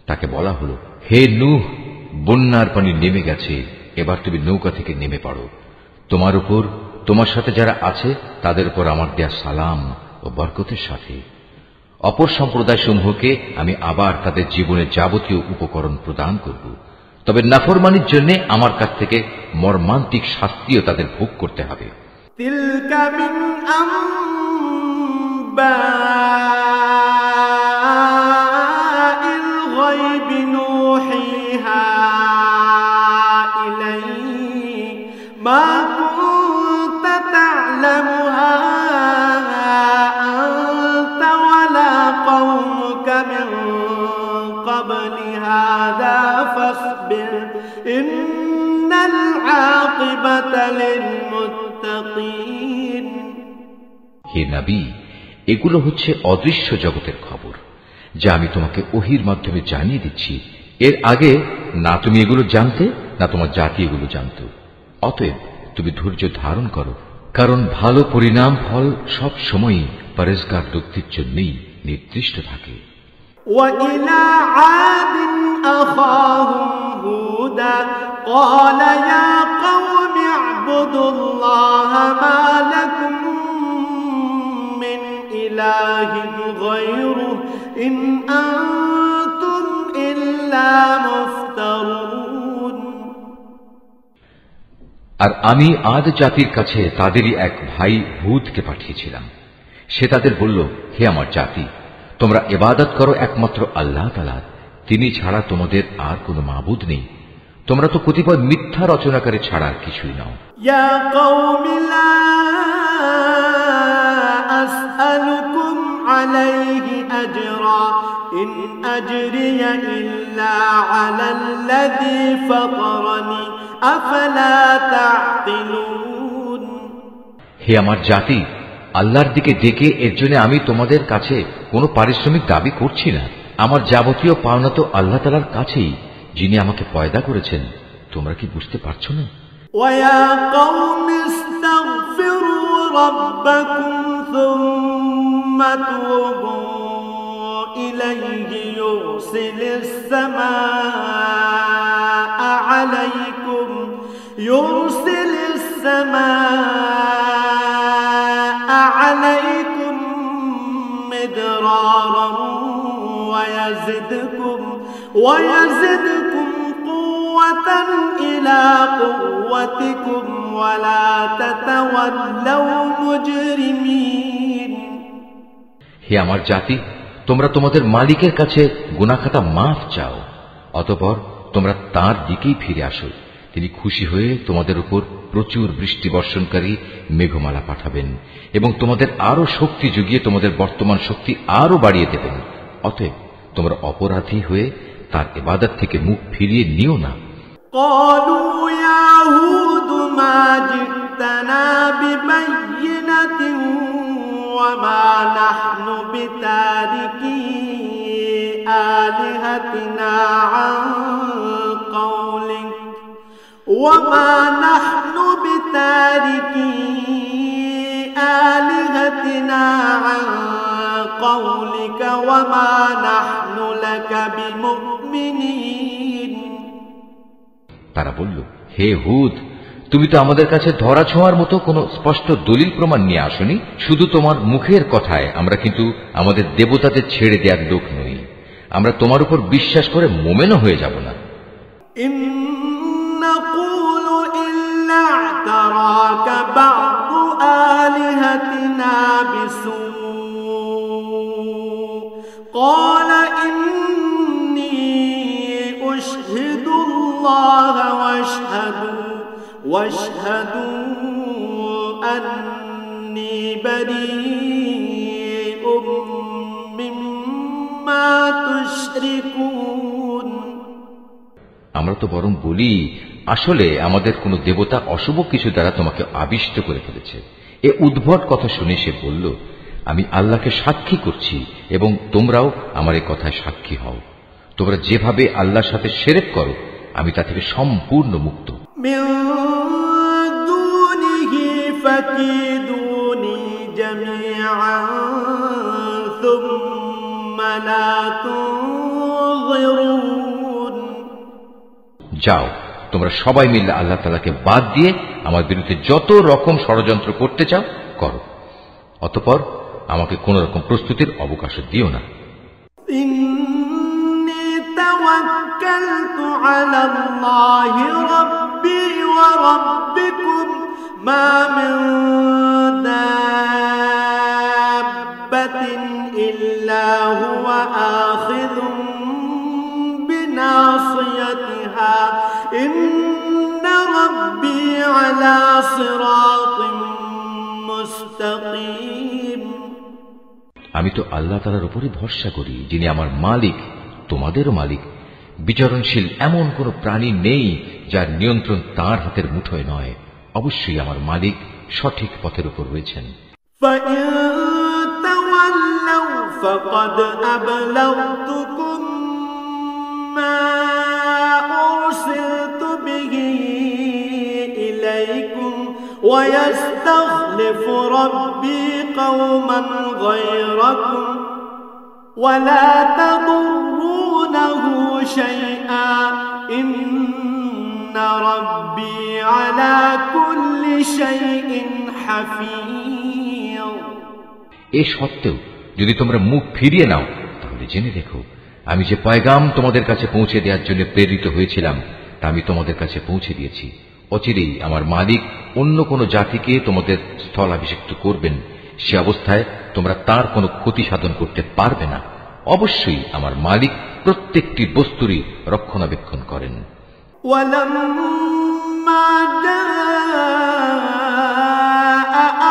তাকে বলা হলো, হে নূহ, বন্যার পানি নেমে গেছে, এবার তুমি নৌকা থেকে নেমে পড়ো। তোমার উপর, তোমার সাথে যারা আছে তাদের উপর আমার দেয়া সালাম ও বরকতের সাথে। অপর সম্প্রদায় সমূহকে আমি আবার তাদের জীবনের যাবতীয় উপকরণ প্রদান করব, তবে নাফরমানির জন্য আমার কাছ থেকে মর্মান্তিক শাস্তিও তাদের ভোগ করতে হবে। تلك من أنباء الغيب نوحيها إليك ما كنت تعلمها أنت ولا قومك من قبل هذا فاصبر إن العاقبة للمتقين। হে নবী, এগুলো হচ্ছে অদৃশ্য জগতের খবর যা আমি তোমাকে ওহির মাধ্যমে জানিয়ে দিচ্ছি। এর আগে না তুমি এগুলো জানতে না তোমার জাতি এগুলো জানত। অতএব তুমি ধৈর্য ধারণ করো, কারণ ভালো পরিণাম ফল সব সময়ই পরেজগার ব্যক্তির জন্যই নির্দিষ্ট থাকে। وإلى عاد أخاهم هودا قال يا قوم اعبدوا الله ما لكم من إله غيره إن أنتم إلا مفترون। আর আমি আদ জাতির কাছে তাদেরই এক ভাই হুদকে পাঠিয়েছিলাম। সে তাদের বলল, হে আমার জাতি, তোমরা ইবাদত করো একমাত্র আল্লাহ তাআলার, তিনি ছাড়া তোমাদের আর কোনো মাবুদ নেই। তোমরা তো কতিপয় মিথ্যা রচনাকারী ছাড়া আর কিছুই নাও। ইয়া কওমি লা আসআলুকুম আলাইহি আজরা ইন আজরিয়া ইল্লা আলাল্লাযী ফাতারানি আফালা তা'কিলুন। হে আমার জাতি, আল্লাহর দিকে ডেকে এর জন্য আমি তোমাদের কাছে কোনো পারিশ্রমিক দাবি করছি না। আমার যাবতীয় পাওনা তো আল্লাহ তাআলার কাছেই, যিনি আমাকে পয়দা করেছেন। তোমরা কি বুঝতে পারছো না? ওয়া কওমি ইস্তাগফিরু রাব্বাকুম সুম্মা তুবু ইলাইহি ইউরসিলিস সামাআ আলাইকুম মিদরারান ويزدكم قوة إلى قوتكم ولا تتولوا مجرمين হে আমার জাতি, তোমরা তোমাদের মালিকের কাছে গুনাহ খাতা মাফ চাও, অতঃপর তোমরা তাঁর দিকেই ফিরে আসো। তিনি খুশি হয়ে তোমাদের উপর প্রচুর বৃষ্টি বর্ষণকারী মেঘমালা পাঠাবেন এবং তোমাদের আরো শক্তি যুগিয়ে তোমাদের বর্তমান শক্তি আরো বাড়িয়ে দেবেন। অতএব তোমরা অপরাধী হয়ে তার ইবাদত থেকে মুখ ফিরিয়ে নিও না। قالوا يا هود ما جئتنا ببينة وما نحن بتاركي آلهتنا عن قولك وما نحن بتاركي آلهتنا عن قولك وما نحن لك بمؤمنين তারা বলল, হে হুদ, তুমি তো আমাদের কাছে ধরা ছোঁয়ার মতো কোনো স্পষ্ট দলিল প্রমাণ নিয়ে আসনি। শুধু তোমার মুখের কথায় আমরা কিন্তু আমাদের দেবতাদের ছেড়ে দেওয়ার লোক নই। আমরা তোমার উপর বিশ্বাস করে মোমেনও হয়ে যাব না। قال إني أشهد الله واشهدوا أني بريء مما تشركون আমরা তো বরং বলি, আসলে আমাদের কোন দেবতা অশুভ কিছু দ্বারা তোমাকে আবিষ্ট করে ফেলেছে। এ উদ্ভট কথা শুনে সে বলল, আমি আল্লাহকে সাক্ষী করছি এবং তোমরাও আমার এই কথায় সাক্ষী হও। তোমরা যেভাবে আল্লাহর সাথে শিরক করো, আমি তা থেকে সম্পূর্ণ মুক্ত। মিন দুনিহি ফাকিদুনি জামিআন সুম্মা লা তুযিরুন। যাও, তোমরা সবাই মিলে আল্লাহ তাআলাকে বাদ দিয়ে আমার বিরুদ্ধে যত রকম ষড়যন্ত্র করতে চাও করো, অতঃপর আমাকে কোন রকম প্রস্তুতির অবকাশ দিও না। ইন্নী তাওয়াক্কালতু আলাল্লাহি রাব্বি ওয়া রাব্বিকুম মা মিন দাব্বাতিন ইল্লা হুয়া আখিযুন বিনাসিয়াতিহা ইন্না রাব্বি আলা সিরাতিন মুস্তাকিম। আমি তো আল্লাহ তাআলার উপরই ভরসা করি, যিনি আমার মালিক, তোমাদেরও মালিক। বিচরণশীল এমন কোন প্রাণী নেই যার নিয়ন্ত্রণ তাঁর হাতের মুঠোয় নয়। অবশ্যই আমার মালিক সঠিক পথের উপর রয়েছেন। فَإِن تَوَلَّوْا فَقَدْ أَبْلَغْتُكُم مَّا أُرْسِلْتُ بِهِ إِلَيْكُمْ وَيَسْتَخْلِفُ رَبِّي قَوْمًا غَيْرَكُمْ وَلَا تَضُرُّونَهُ شَيْئًا إِنَّ رَبِّي عَلَى كُلِّ شَيْءٍ حَفِيظٌ। এ সত্ত্বেও যদি তোমরা মুখ ফিরিয়ে নাও, তাহলে জেনে রেখো, আমি যে পয়গাম তোমাদের কাছে পৌঁছে দেওয়ার জন্য প্রেরিত হয়েছিলাম তা আমি তোমাদের কাছে পৌঁছে দিয়েছি। অচিরেই আমার মালিক অন্য কোন জাতিকে তোমাদের স্থলাভিষিক্ত করবেন। সে অবস্থায় তোমরা তার কোনো ক্ষতি সাধন করতে পারবে না। অবশ্যই আমার মালিক প্রত্যেকটি বস্তুরই রক্ষণাবেক্ষণ করেন। وَلَمَّا جَاءَ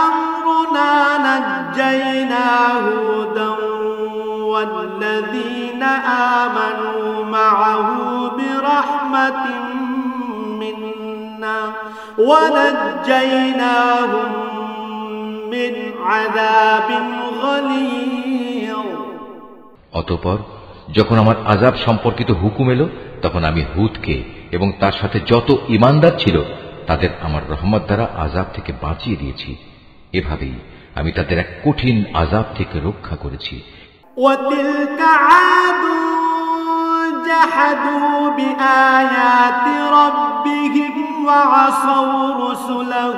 أَمْرُنَا نَجَّيْنَا هُودًا وَالَّذِينَ آمَنُوا مَعَهُ بِرَحْمَةٍ مِّنَّا وَنَجَّيْنَاهُم مِّنْ عَذَابٍ غَلِيظٍ। অতঃপর যখন আমার আযাব সম্পর্কিত হুকুম এলো, তখন আমি হুদকে এবং তার সাথে যত ঈমানদার ছিল তাদের আমার রহমত দ্বারা আযাব থেকে বাঁচিয়ে দিয়েছি। এভাবেই আমি তাদের এক কঠিন আযাব থেকে রক্ষা করেছি। وَتِلْكَ عَادٌ جَحَدُوا بِآيَاتِ رَبِّهِمْ وَعَصَوْا رُسُلَهُ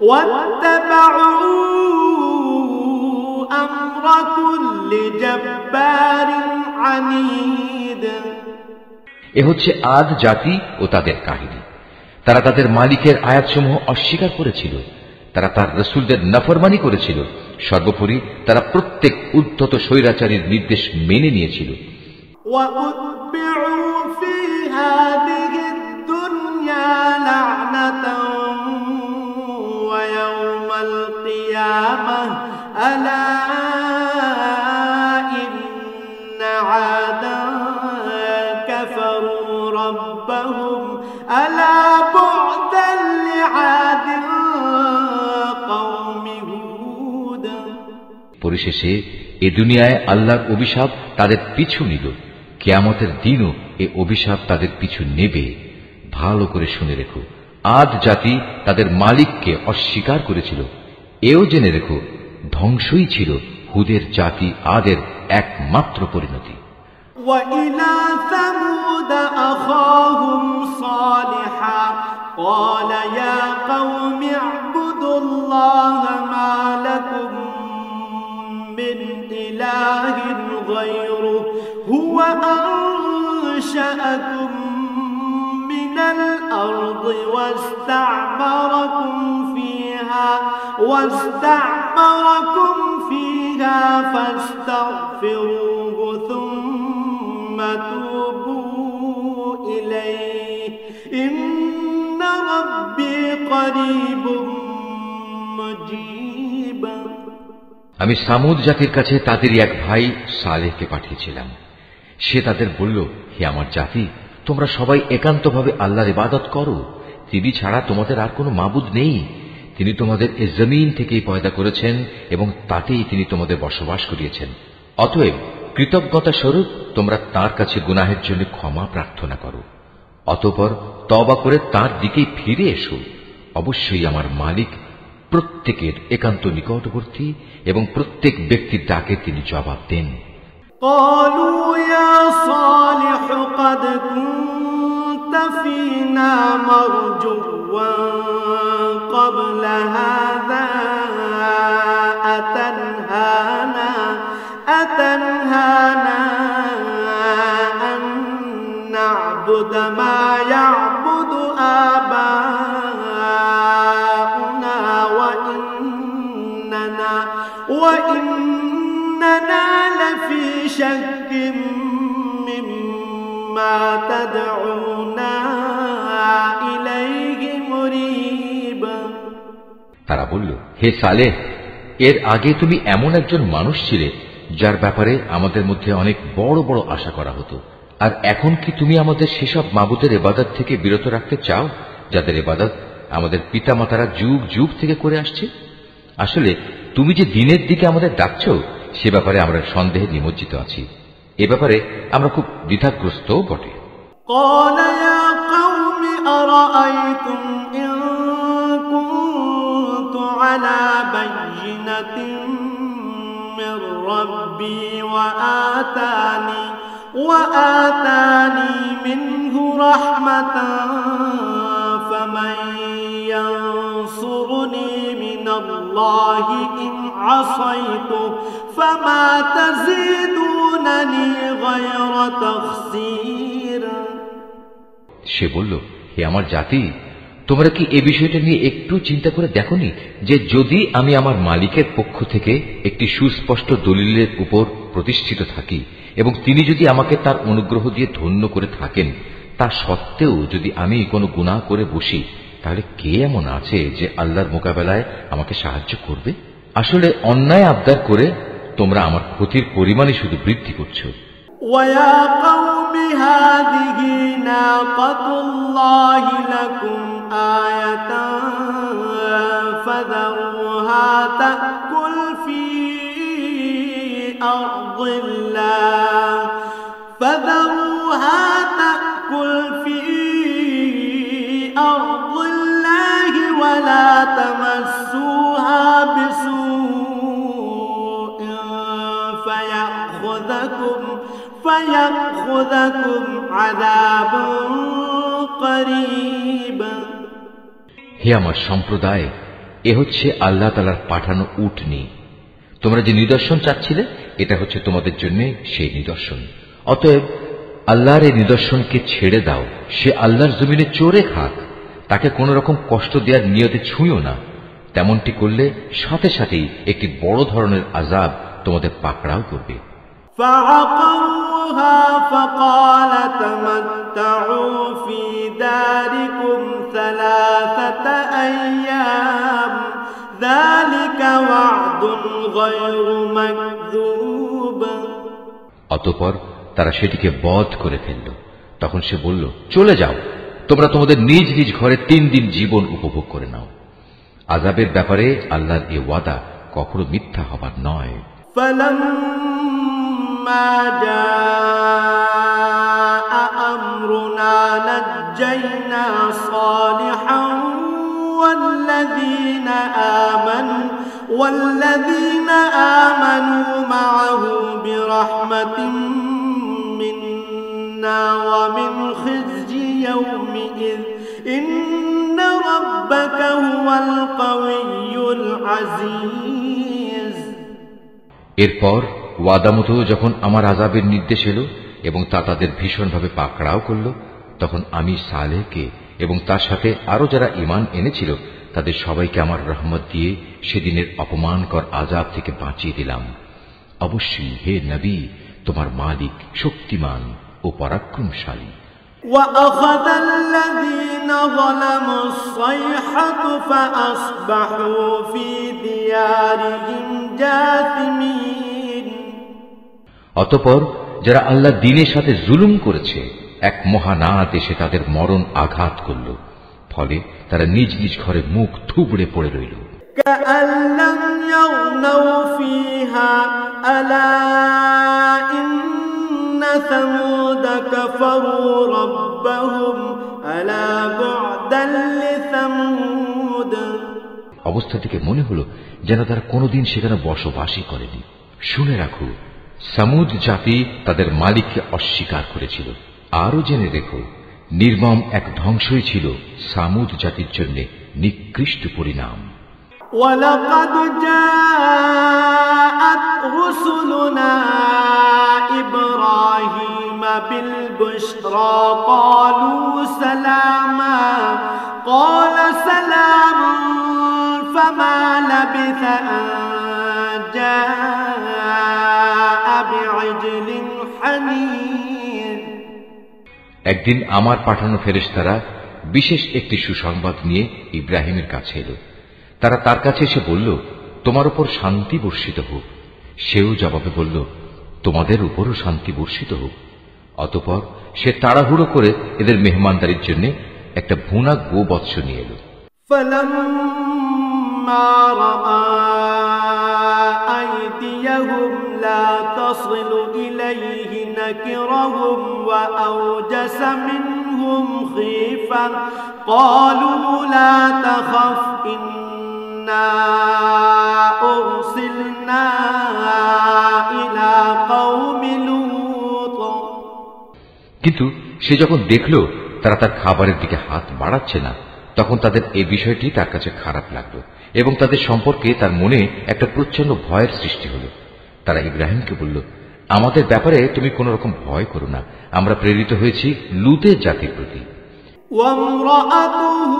وَاتَّبَعُوا أَمْرَ كُلِّ جَبَّارٍ عَنِيدٍ। এ হচ্ছে আদ জাতি ও তাদের কাহিনী। তারা তাদের মালিকের আয়াতসমূহ অস্বীকার করেছিল, তারা তার রাসূলদের নাফরমানি করেছিল, সর্বোপরি তারা প্রত্যেক উদ্ধত স্বৈরাচারীর নির্দেশ মেনে নিয়েছিল। পরিশেষে এ দুনিয়ায় আল্লাহর অভিশাপ তাদের পিছু নিল, কিয়ামতের দিনও এ অভিশাপ তাদের পিছু নেবে। ভালো করে শুনে রেখো, আদ জাতি তাদের মালিককে অস্বীকার করেছিল। এও জেনে রেখো, ধ্বংসই ছিল হুদের জাতি আদের একমাত্র পরিণতি। وإلى ثمود أخاهم صالحا قال يا قوم اعبدوا الله ما لكم من إله غيره هو أنشأكم من الأرض واستعمركم فيها فاستغفروه ثم توبوا إليه إن ربي قريب مجيب। আমি সামুদ জাতির কাছে তাদেরই এক ভাই সালেহকে পাঠিয়েছিলাম। সে তাদের বলল, হে আমার জাতি, তোমরা সবাই একান্তভাবে আল্লাহর ইবাদত করো। তিনি ছাড়া তোমাদের আর কোনো মাবুদ নেই। তিনি তোমাদের এ জমিন থেকেই পয়দা করেছেন এবং তাতেই তিনি তোমাদের বসবাস করিয়েছেন। অতএব কৃতজ্ঞতা স্বরূপ তোমরা তাঁর কাছে গুনাহের জন্য ক্ষমা প্রার্থনা করো, অতঃপর তওবা করে তাঁর দিকেই ফিরে এসো। অবশ্যই আমার মালিক প্রত্যেকের একান্ত নিকটবর্তী এবং প্রত্যেক ব্যক্তির ডাকে তিনি জবাব দেন। قالوا يا صالح قد كنت فينا مرجوا قبل هذا أتنهانا أن نعبد ما يعبد آباؤنا وإننا لفي شك مما تدعونا إليه مريب। তারা বলল, হে সালেহ, এর আগে তুমি এমন একজন মানুষ ছিলে যার ব্যাপারে আমাদের মধ্যে অনেক বড় বড় আশা করা হতো। আর এখন কি তুমি আমাদের সেসব মাবুদের ইবাদত থেকে বিরত রাখতে চাও যাদের ইবাদত আমাদের পিতামাতারা যুগ যুগ থেকে করে আসছে? আসলে তুমি যে দিনের দিকে আমাদের ডাকছ সে ব্যাপারে আমরা সন্দেহে নিমজ্জিত আছি। এ ব্যাপারে আমরা খুব দ্বিধাগ্রস্তও বটে। قال يا قوم أرأيتم إن كنت على بينة من ربي وآتاني منه رحمة فمن ينصرني من الله إن عصيته فما تزيدونني غير تخسير। সে বলল, হে আমার জাতি, তোমরা কি এ বিষয়টা নিয়ে একটু চিন্তা করে দেখোনি যে যদি আমি আমার মালিকের পক্ষ থেকে একটি সুস্পষ্ট দলিলের উপর প্রতিষ্ঠিত থাকি এবং তিনি যদি আমাকে তার অনুগ্রহ দিয়ে ধন্য করে থাকেন, তা সত্ত্বেও যদি আমি কোনো গুনাহ করে বসি, তাহলে কে এমন আছে যে আল্লাহর মোকাবেলায় আমাকে সাহায্য করবে? আসলে অন্যায় আবদার করে তোমরা আমার ক্ষতির পরিমাণই শুধু বৃদ্ধি করছো। وَيَا قَوْمِ هَٰذِهِ نَاقَةُ اللَّهِ لَكُمْ آيَةً فَذَرُوهَا تَأْكُلْ فِي أَرْضِ اللَّهِ وَلَا تَمَسُّوهَا بِسُوءٍ فَيَأْخُذَكُمْ عَذَابٌ قَرِيبٌ। হে আমার সম্প্রদায়, এ হচ্ছে আল্লাহ তাআলার পাঠানো উটনী। তোমরা যে নিদর্শন চাচ্ছিলে, এটা হচ্ছে তোমাদের জন্য সেই নিদর্শন। অতএব আল্লাহর এই নিদর্শনকে ছেড়ে দাও, সে আল্লাহর জমিনে চড়ে খাক, তাকে কোন রকম কষ্ট দেওয়ার নিয়তে ছুঁয়ো না। তেমনটি করলে সাথে সাথেই একটি বড় ধরনের আযাব তোমাদের পাকড়াও করবে। فعقروها فقال تمتعوا في داركم 3 أيام ذلك وعد غير مكذوب। অতঃপর তারা সেটিকে বধ করে ফেলল। তখন সে বলল, চলে যাও, তোমরা তোমাদের নিজ নিজ ঘরে 3 দিন জীবন উপভোগ করে নাও। আযাবের ব্যাপারে আল্লাহর এই ওয়াদা কখনো মিথ্যা হবার নয়। فلما جاء أمرنا نجينا صالحا والذين آمنوا معه برحمة منا ومن خزي يومئذ إن ربك هو القوي العزيز। এরপর ওয়াদা মতো যখন আমার আযাবের নির্দেশ এলো এবং তা তাদের ভীষণভাবে পাকড়াও করল, তখন আমি সালেহকে এবং তার সাথে আরো যারা ঈমান এনেছিল তাদের সবাইকে আমার রহমত দিয়ে সেদিনের অপমানকর আযাব থেকে বাঁচিয়ে দিলাম। অবশ্যই হে নবী, তোমার মালিক শক্তিমান ও পরাক্রমশালী। وأخذ الذين ظلموا الصيحة فأصبحوا في ديارهم جاثمين। অতঃপর যারা আল্লাহ দ্বীনের সাথে জুলুম করেছে, এক মহানাদ এসে তাদের মরণ আঘাত করল, ফলে তারা নিজ নিজ ঘরে মুখ থুবড়ে পড়ে রইল। كأن لم يغنوا فيها ألا إن ثمود كفروا ربهم ألا بعدا لثمود। অবস্থাটিকে মনে হলো যেন তারা কোনোদিন সেখানে বসবাসই করেনি। শুনে রাখো, সামুদ জাতি তাদের মালিককে অস্বীকার করেছিল। আরো জেনে রেখো, নির্মম এক ধ্বংসই ছিল সামুদ জাতির জন্য নিকৃষ্ট পরিণাম। ولقد جاءت رسلنا إبراهيم بالبشرى قالوا سلاما قال سلام فما لبث أن جاء بعجل حنيذ। একদিন আমার পাঠানো ফেরেশতারা বিশেষ একটি সুসংবাদ নিয়ে ইব্রাহিমের কাছে এলো। তারা তার কাছে এসে বলল, তোমার উপর শান্তি বর্ষিত হোক। সেও জবাবে বলল, তোমাদের উপরও শান্তি বর্ষিত হোক। অতঃপর সে তাড়াহুড়ো করে এদের মেহমানদারির জন্য একটা ভুনা গোবৎস নিয়ে এলো। فلما رأى أيديهم لا تصل إليه نكرهم وأوجس منهم خيفة قالوا لا تخف إنا أرسلنا إلى قوم لوط। কিন্তু সে যখন দেখল তারা তার খাবারের দিকে হাত বাড়াচ্ছে না, তখন তাদের এই বিষয়টি তার কাছে খারাপ লাগলো এবং তাদের সম্পর্কে তার মনে একটা প্রচন্ড ভয়ের সৃষ্টি হল। তারা ইব্রাহিমকে বলল, আমাদের ব্যাপারে তুমি কোন রকম ভয় করো না, আমরা প্রেরিত হয়েছি লূতের জাতির প্রতি। وامرأته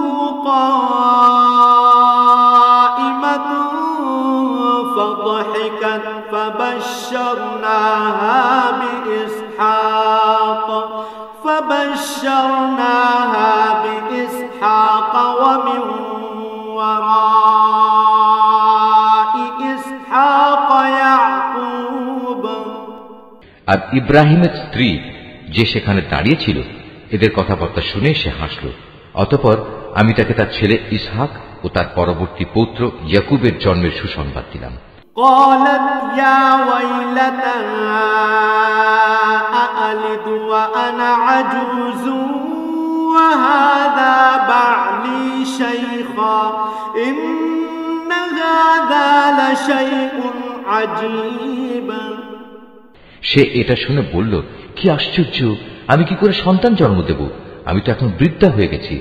قائمة فضحكت فبشرناها بإسحاق ومن وراء إسحاق يعقوب। আর ইব্রাহিমের স্ত্রী যে সেখানে দাঁড়িয়েছিল এদের কথাবার্তা শুনে সে হাসল। অতঃপর আমি তাকে তার ছেলে ইসহাক ও তার পরবর্তী পৌত্র ইয়াকুবের জন্মের সুসংবাদ দিলাম। قالت يا ويلتى أألد وأنا عجوز وهذا بعلي شيخا إن هذا لشيء عجيب। সে এটা শুনে বলল, কি আশ্চর্য, আমি কি করে সন্তান জন্ম দেব? আমি তো এখন বৃদ্ধা হয়ে গেছি,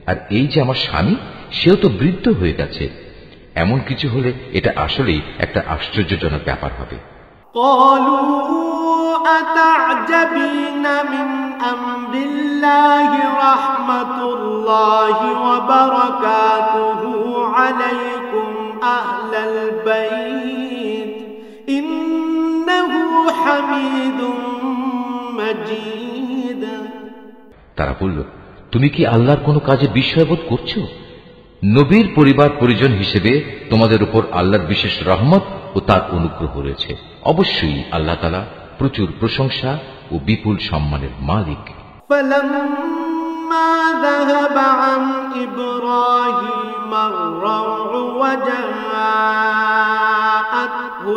আর এই যে আমার স্বামী, সেও তো বৃদ্ধ হয়ে গেছে। এমন কিছু হলে এটা আসলেই একটা আশ্চর্যজনক ব্যাপার হবে। قالوا أتعجبين من أمر الله رحمة الله وبركاته عليكم أهل البيت إنه حميد مجيد তারা বলল, তুমি কি আল্লাহর কোনো কাজে বিস্ময়বোধ করছো? নবীর পরিবার পরিজন হিসেবে তোমাদের উপর আল্লাহর বিশেষ রহমত ও তার অনুগ্রহ রয়েছে। অবশ্যই আল্লাহ তাআলা প্রচুর প্রশংসা ও বিপুল সম্মানের মালিক। فلما ذهب عن إبراهيم الروع وجاءته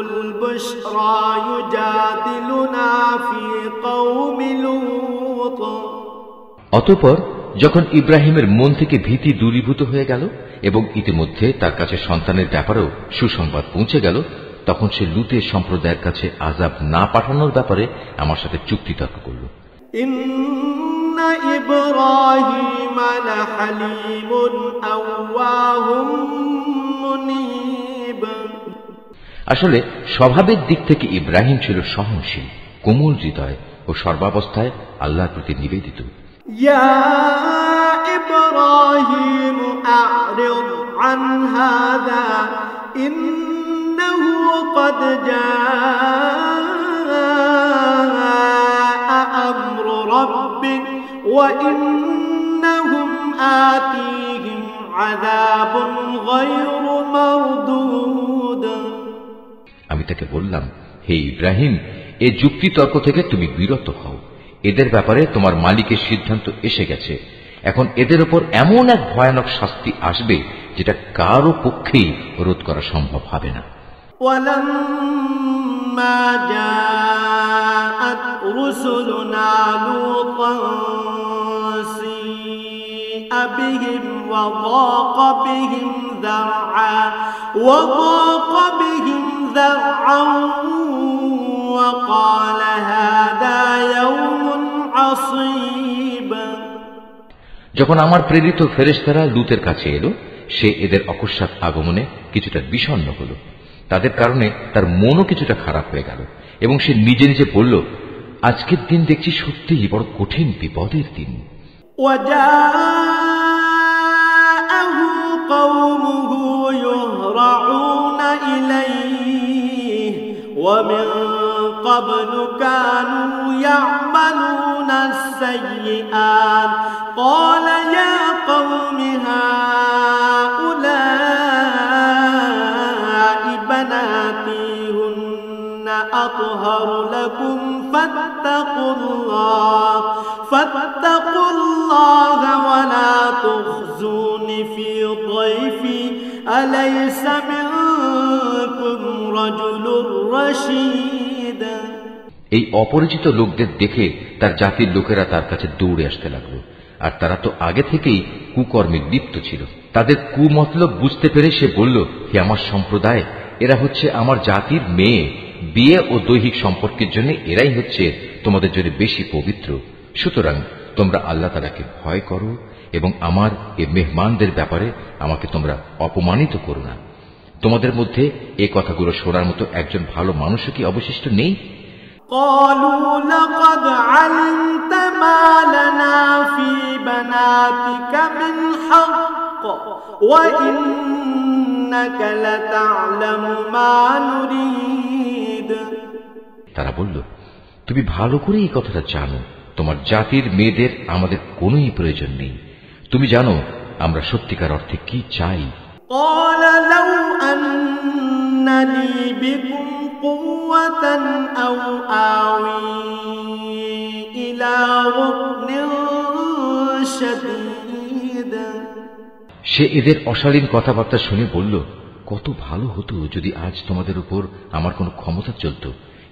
البشرى يجادلنا في قوم لوط অতঃপর যখন ইব্রাহিমের মন থেকে ভীতি দূরীভূত হয়ে গেল এবং ইতিমধ্যে তার কাছে সন্তানের ব্যাপারেও সুসংবাদ পৌঁছে গেল, তখন সে লুতের সম্প্রদায়ের কাছে আযাব না পাঠানোর ব্যাপারে আমার সাথে চুক্তিতর্ক করল। ইন্না ইব্রাহিম লাহালিমুন আওয়াহুম মুনীব, আসলে স্বভাবের দিক থেকে ইব্রাহিম ছিল সহনশীল, কোমল হৃদয় ও সর্বাবস্থায় আল্লাহর প্রতি নিবেদিত। ইয়া ইব্রাহিম আ'রিদ আন হাযা ইন্নাহু ক্বাদ জাআ আমরু রাব্বিক ওয়া ইন্নাহুম আতীহিম আযাবুন গায়রু মারদুদ। আমি তাকে বললাম, হে ইব্রাহিম, এই যুক্তিতর্ক থেকে তুমি বিরত হও। এদের ব্যাপারে তোমার মালিকের সিদ্ধান্ত এসে গেছে। এখন এদের উপর এমন এক ভয়ানক শাস্তি আসবে যেটা কারো পক্ষেই রোধ করা সম্ভব হবে না। ওয়ালাম্মা জাআত রুসুলুনা লূতান সিআ বিহিম ওয়া দাqa বিহিম যারআন وقال هذا يوم عصيب। যখন আমার প্রেরিত ফেরেশতারা লূতের কাছে এলো, সে এদের অকস্মাৎ আগমনে কিছুটা বিষণ্ণ হল। তাদের কারণে তার মনও কিছুটা খারাপ হয়ে গেল এবং সে নিজে নিজে বলল, আজকের দিন দেখছি সত্যিই বড় কঠিন বিপদের দিন। وجاءه قومه يهرعون إليه ومن قبل كانوا يعملون السيئات قال يا قوم هؤلاء بناتي هن أطهر لكم فاتقوا الله ولا تخزون في ضيفي أليس منكم رجل رشيد। এই অপরিচিত লোকদের দেখে তার জাতির লোকেরা তার কাছে দৌড়ে আসতে লাগলো, আর তারা তো আগে থেকেই কুকর্মে লিপ্ত ছিল। তাদের কুমতলব বুঝতে পেরে সে বলল, হে আমার সম্প্রদায়, এরা হচ্ছে আমার জাতির মেয়ে। বিয়ে ও দৈহিক সম্পর্কের জন্য এরাই হচ্ছে তোমাদের জন্য বেশি পবিত্র। সুতরাং তোমরা আল্লাহ তাআলাকে ভয় করো এবং আমার এই মেহমানদের ব্যাপারে আমাকে তোমরা অপমানিত করো না। তোমাদের মধ্যে এই কথাগুলো শোনার মতো একজন ভালো মানুষও কি অবশিষ্ট নেই? قالوا لقد علمت ما لنا في بناتك من حق وإنك لتعلم ما نريد। তারা বলল, তুমি ভালো করে এই কথাটা জানো, তোমার জাতির মেয়েদের আমাদের কোনোই প্রয়োজন নেই। তুমি জানো আমরা সত্যিকার অর্থে কি চাই। قال لو أن لي بكم قوة أو آوي إلى ركن شديد। সে এদের অশালীন কথাবার্তা শুনে বলল, কত ভালো হতো যদি আজ তোমাদের উপর আমার কোনো ক্ষমতা চলত,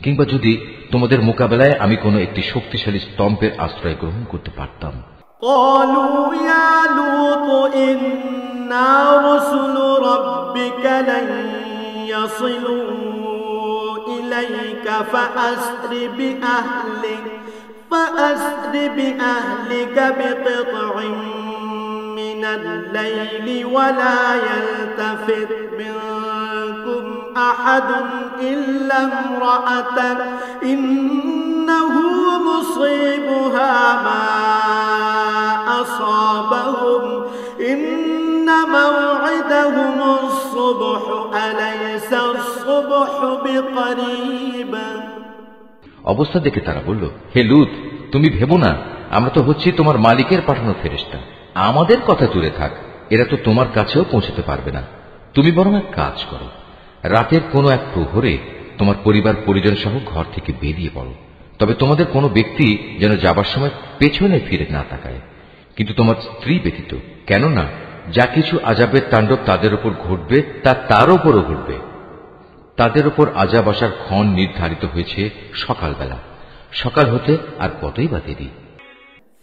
কিংবা যদি তোমাদের মোকাবেলায় আমি কোনো একটি শক্তিশালী স্তম্ভের আশ্রয় গ্রহণ করতে পারতাম। قالوا يا لوط إنا رسل ربك لن يصلوا إليك فأسر بأهلك بقطع من الليل ولا يلتفت منكم أحد إلا امرأتك إنه الصحب قريب অবস্থা দেখে তারা বলল, হে লূত, তুমি ভেবো না আমরা তো হচ্ছি তোমার মালিকের পাঠানো ফেরেশতা। আমাদের কথা দূরে থাক, এরা তো তোমার কাছেও পৌঁছতে পারবে না। তুমি বরং এক কাজ করো, রাতের কোনো এক প্রহরে তোমার পরিবার পরিজন সহ ঘর থেকে বেরিয়ে পড়ো। তবে তোমাদের কোনো ব্যক্তি যেন যাবার সময় পেছনে ফিরে না তাকায়, কিন্তু তোমার স্ত্রী ব্যতীত, কেননা যা কিছু আযাবের তাণ্ডব তাদের উপর ঘটবে তা তার উপরও ঘটবে। তাদের উপর আযাব আসার ক্ষণ নির্ধারিত হয়েছে সকালবেলা, সকাল হতে আর কতই বা দেরি।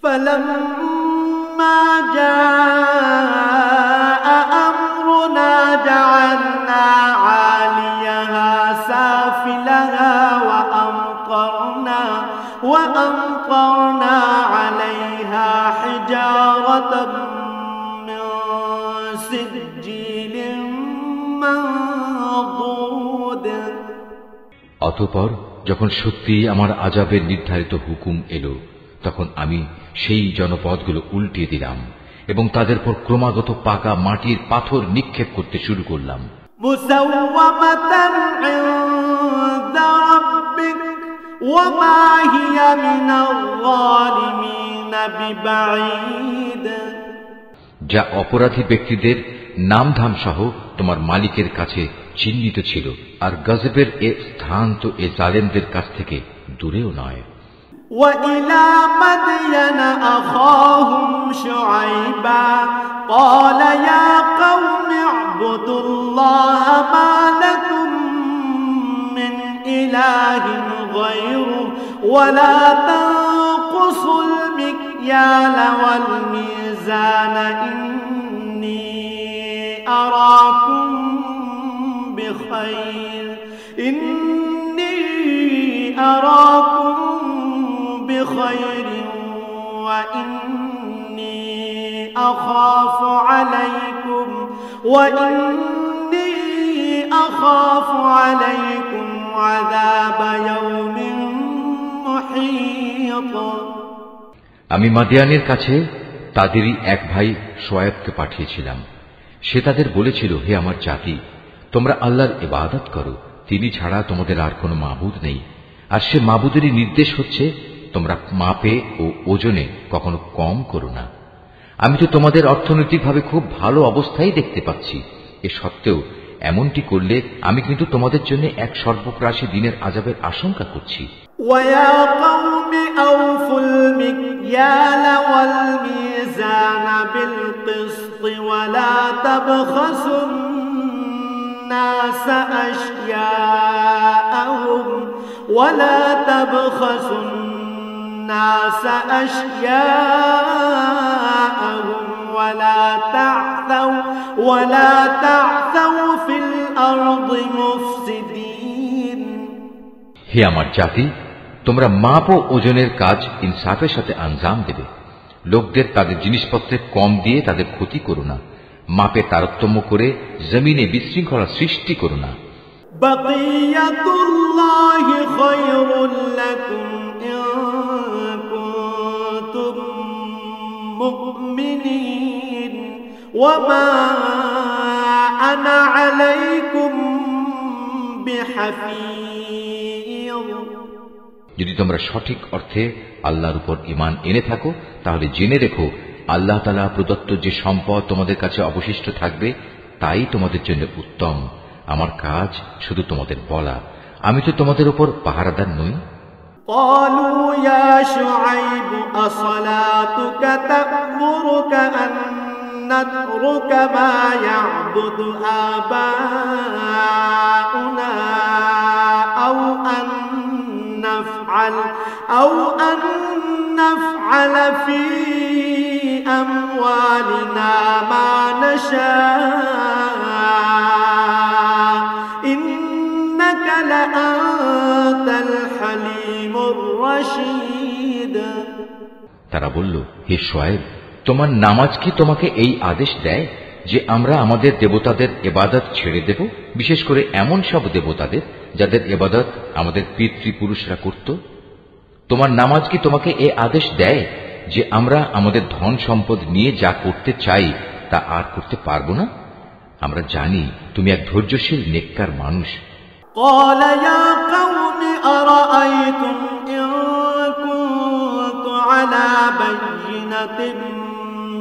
فلما جاء أمرنا جعلنا عاليها سافلها وأمطرنا عليها حجارة من سجيل منضود অতঃপর যখন সত্যি আমার আযাবের নির্ধারিত হুকুম এলো, তখন আমি সেই জনপদগুলো উল্টিয়ে দিলাম এবং তাদের পর ক্রমাগত পাকা মাটির পাথর নিক্ষেপ করতে শুরু করলাম। মুসাওয়ামাতান ইনদা রাব্বিক ওয়া মা হিয়া মিনাল যালিমিন বিবাঈদ, যা অপরাধী ব্যক্তিদের নামধাম সহ তোমার মালিকের কাছে চিহ্নিত ছিল, আর গজবের এ স্থান তো এ জালেমদের কাছ থেকে দূরেও নয়। وإلى مدين أخاهم شعيبا قال يا قوم اعبدوا الله ما لكم من إله غيره ولا تنقصوا المكيال والميزان إني أراكم بخير بخير وإني أخاف عليكم عذاب يوم محيط। আমি মাদিয়ানের কাছে তাদেরই এক ভাই শোয়েবকে পাঠিয়েছিলাম। সে তাদের বলেছিল, হে আমার জাতি, তোমরা আল্লাহর ইবাদত করো, তিনি ছাড়া তোমাদের আর কোনো মাবুদ নেই। আর সে মাবুদেরই নির্দেশ হচ্ছে, তোমরা মাপে ও ওজনে কখনো কম করো না। আমি তো তোমাদের অর্থনৈতিকভাবে খুব ভালো অবস্থায় দেখতে পাচ্ছি। এ সত্ত্বেও এমনটি করলে আমি কিন্তু তোমাদের জন্য এক সর্বগ্রাসী দিনের আযাবের আশঙ্কা করছি। وَيَا قَوْمِ أَوْفُوا الْمِكْيَالَ وَالْمِيزَانَ بِالْقِسْطِ وَلَا تَبْخَسُوا النَّاسَ أَشْيَاءَهُمْ ولا تعثوا في الأرض مفسدين। হে আমার জাতি, তোমরা মাপ ও ওজনের কাজ ইনসাফের সাথে আঞ্জাম দেবে। লোকদের তাদের জিনিসপত্রে কম দিয়ে তাদের ক্ষতি করো না, মাপে তারতম্য করে জমিনে বিশৃঙ্খলা সৃষ্টি করো না। বাকিয়াতুল্লাহি খায়রুল লাকুম ইন কুনতুম মুমিনিন ওয়া মা আনা আলাইকুম বিহাফিজ। যদি তোমরা সঠিক অর্থে আল্লাহর উপর ঈমান এনে থাকো, তাহলে জেনে রেখো আল্লাহ তাআলা প্রদত্ত যে সম্পদ তোমাদের কাছে অবশিষ্ট থাকবে তাই তোমাদের জন্য উত্তম। আমার কাজ শুধু তোমাদের বলা, আমি তো তোমাদের উপর পাহারাদার নই। قالوا يا شعيب أصلاتك تأمرك أن نترك ما يعبد آباؤنا أو أن نفعل في أموالنا ما نشاء إنك لأنت الحليم الرشيد। তারা বলল, হে শুআয়ব, তোমার নামাজ কি তোমাকে এই আদেশ দেয় যে আমরা আমাদের দেবতাদের ইবাদত ছেড়ে দেব, বিশেষ করে এমন সব দেবতাদের যাদের ইবাদত আমাদের পিতৃপুরুষরা করত? তোমার নামাজ কি তোমাকে এই আদেশ দেয় যে আমরা আমাদের ধন সম্পদ নিয়ে যা করতে চাই তা আর করতে পারবো না? আমরা জানি তুমি এক ধৈর্যশীল নেককার মানুষ। قال يا قوم أرأيتم إن كنت على بينة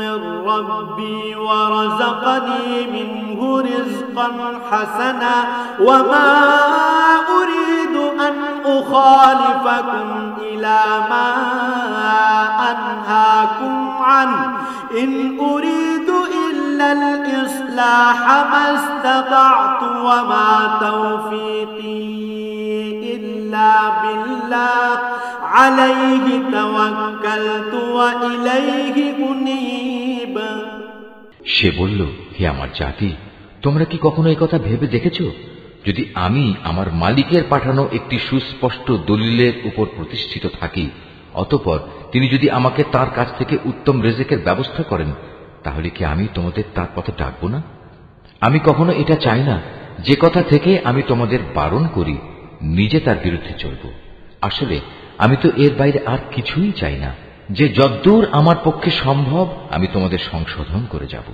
من ربي ورزقني منه رزقا حسنا وما أريد أن أخالفكم إلى ما أنهاكم عنه إن أريد إلا الإصلاح ما استطعت وما توفيقي إلا بالله عليه توكلت وإليه أنيب সে বলল, হে আমার জাতি, তোমরা কি কখনো এই কথা ভেবে দেখেছো? যদি আমি আমার মালিকের পাঠানো একটি সুস্পষ্ট দলিলের উপর প্রতিষ্ঠিত থাকি, অতঃপর তিনি যদি আমাকে তার কাছ থেকে উত্তম রিজিকের ব্যবস্থা করেন, তাহলে কি আমি তোমাদের তার পথে ডাকবো না? আমি কখনো এটা চাই না যে কথা থেকে আমি তোমাদের বারণ করি নিজে তার বিরুদ্ধে চলব। আসলে আমি তো এর বাইরে আর কিছুই চাই না, যে যদ্দূর আমার পক্ষে সম্ভব আমি তোমাদের সংশোধন করে যাব।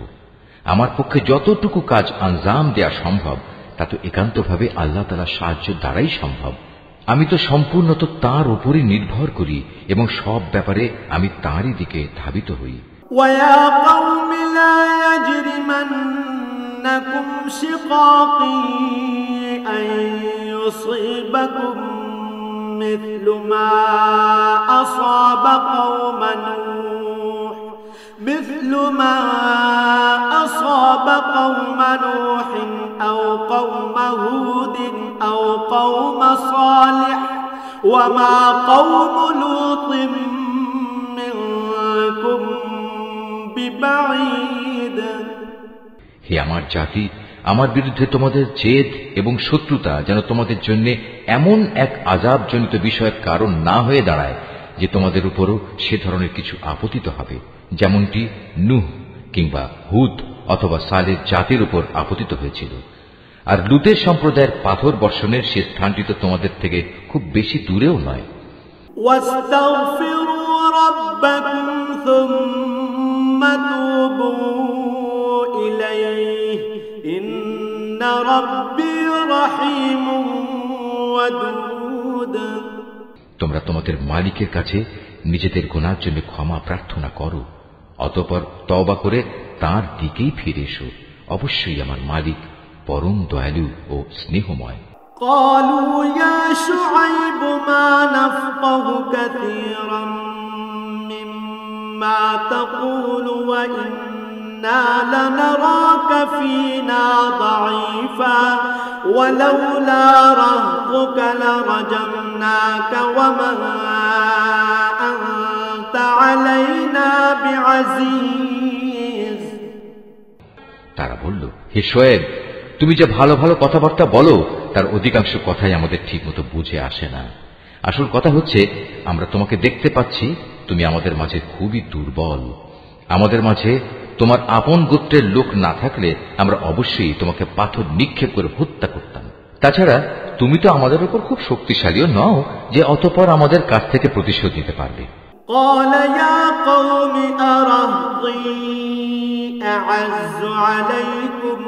আমার পক্ষে যতটুকু কাজ আঞ্জাম দেয়া সম্ভব তা তো একান্তভাবে আল্লাহ তাআলার সাহায্য দ্বারাই সম্ভব। আমি তো সম্পূর্ণত তার উপরই নির্ভর করি এবং সব ব্যাপারে আমি তারই দিকে ধাবিত হই। ويا قوم لا يجرمنكم شقاقي أن يصيبكم مثل ما أصاب قوم نوح أو قوم هود أو قوم صالح وما قوم لوط منكم ببعيد হে আমার জাতি, আমার বিরুদ্ধে তোমাদের জেদ এবং শত্রুতা যেন তোমাদের জন্য এমন এক আযাবজনিত বিষয়ের কারণ না হয়ে দাঁড়ায় যে তোমাদের উপরও সে ধরনের কিছু আপতিত হবে, যেমনটি নূহ কিংবা হুদ অথবা সালেহ জাতির উপর আপতিত হয়েছিল। আর লুতের সম্প্রদায়ের পাথর বর্ষণের সে স্থানটি তো তোমাদের থেকে খুব বেশি দূরেও নয়। واستغفروا ربكم ثم توبوا إليه إن ربي رحيم ودود তোমরা তোমাদের মালিকের কাছে নিজেদের গুনার জন্য ক্ষমা প্রার্থনা করো, অতঃপর তওবা করে তাঁর দিকেই ফিরে এসো। অবশ্যই আমার মালিক পরম দয়ালু ও স্নেহময়। قالوا يا شعيب ما نفقه كثيرا مما تقول وإنا لنراك فينا ضعيفا ولولا رهطك لرجمناك وما أنت علينا بعزيز তারা বলল, হে শোয়েব, তুমি যে ভালো ভালো কথাবার্তা বলো তার অধিকাংশ কথাই আমাদের ঠিক মতো বুঝে আসে না। আসল কথা হচ্ছে, আমরা তোমাকে দেখতে পাচ্ছি তুমি আমাদের মাঝে খুবই দুর্বল। আমাদের মাঝে তোমার আপন গোত্রের লোক না থাকলে আমরা অবশ্যই তোমাকে পাথর নিক্ষেপ করে হত্যা করতাম। তাছাড়া তুমি তো আমাদের উপর খুব শক্তিশালীও নও যে অতঃপর আমাদের কাছ থেকে প্রতিশোধ নিতে পারবে। قال يا قوم أرهطي أعز عليكم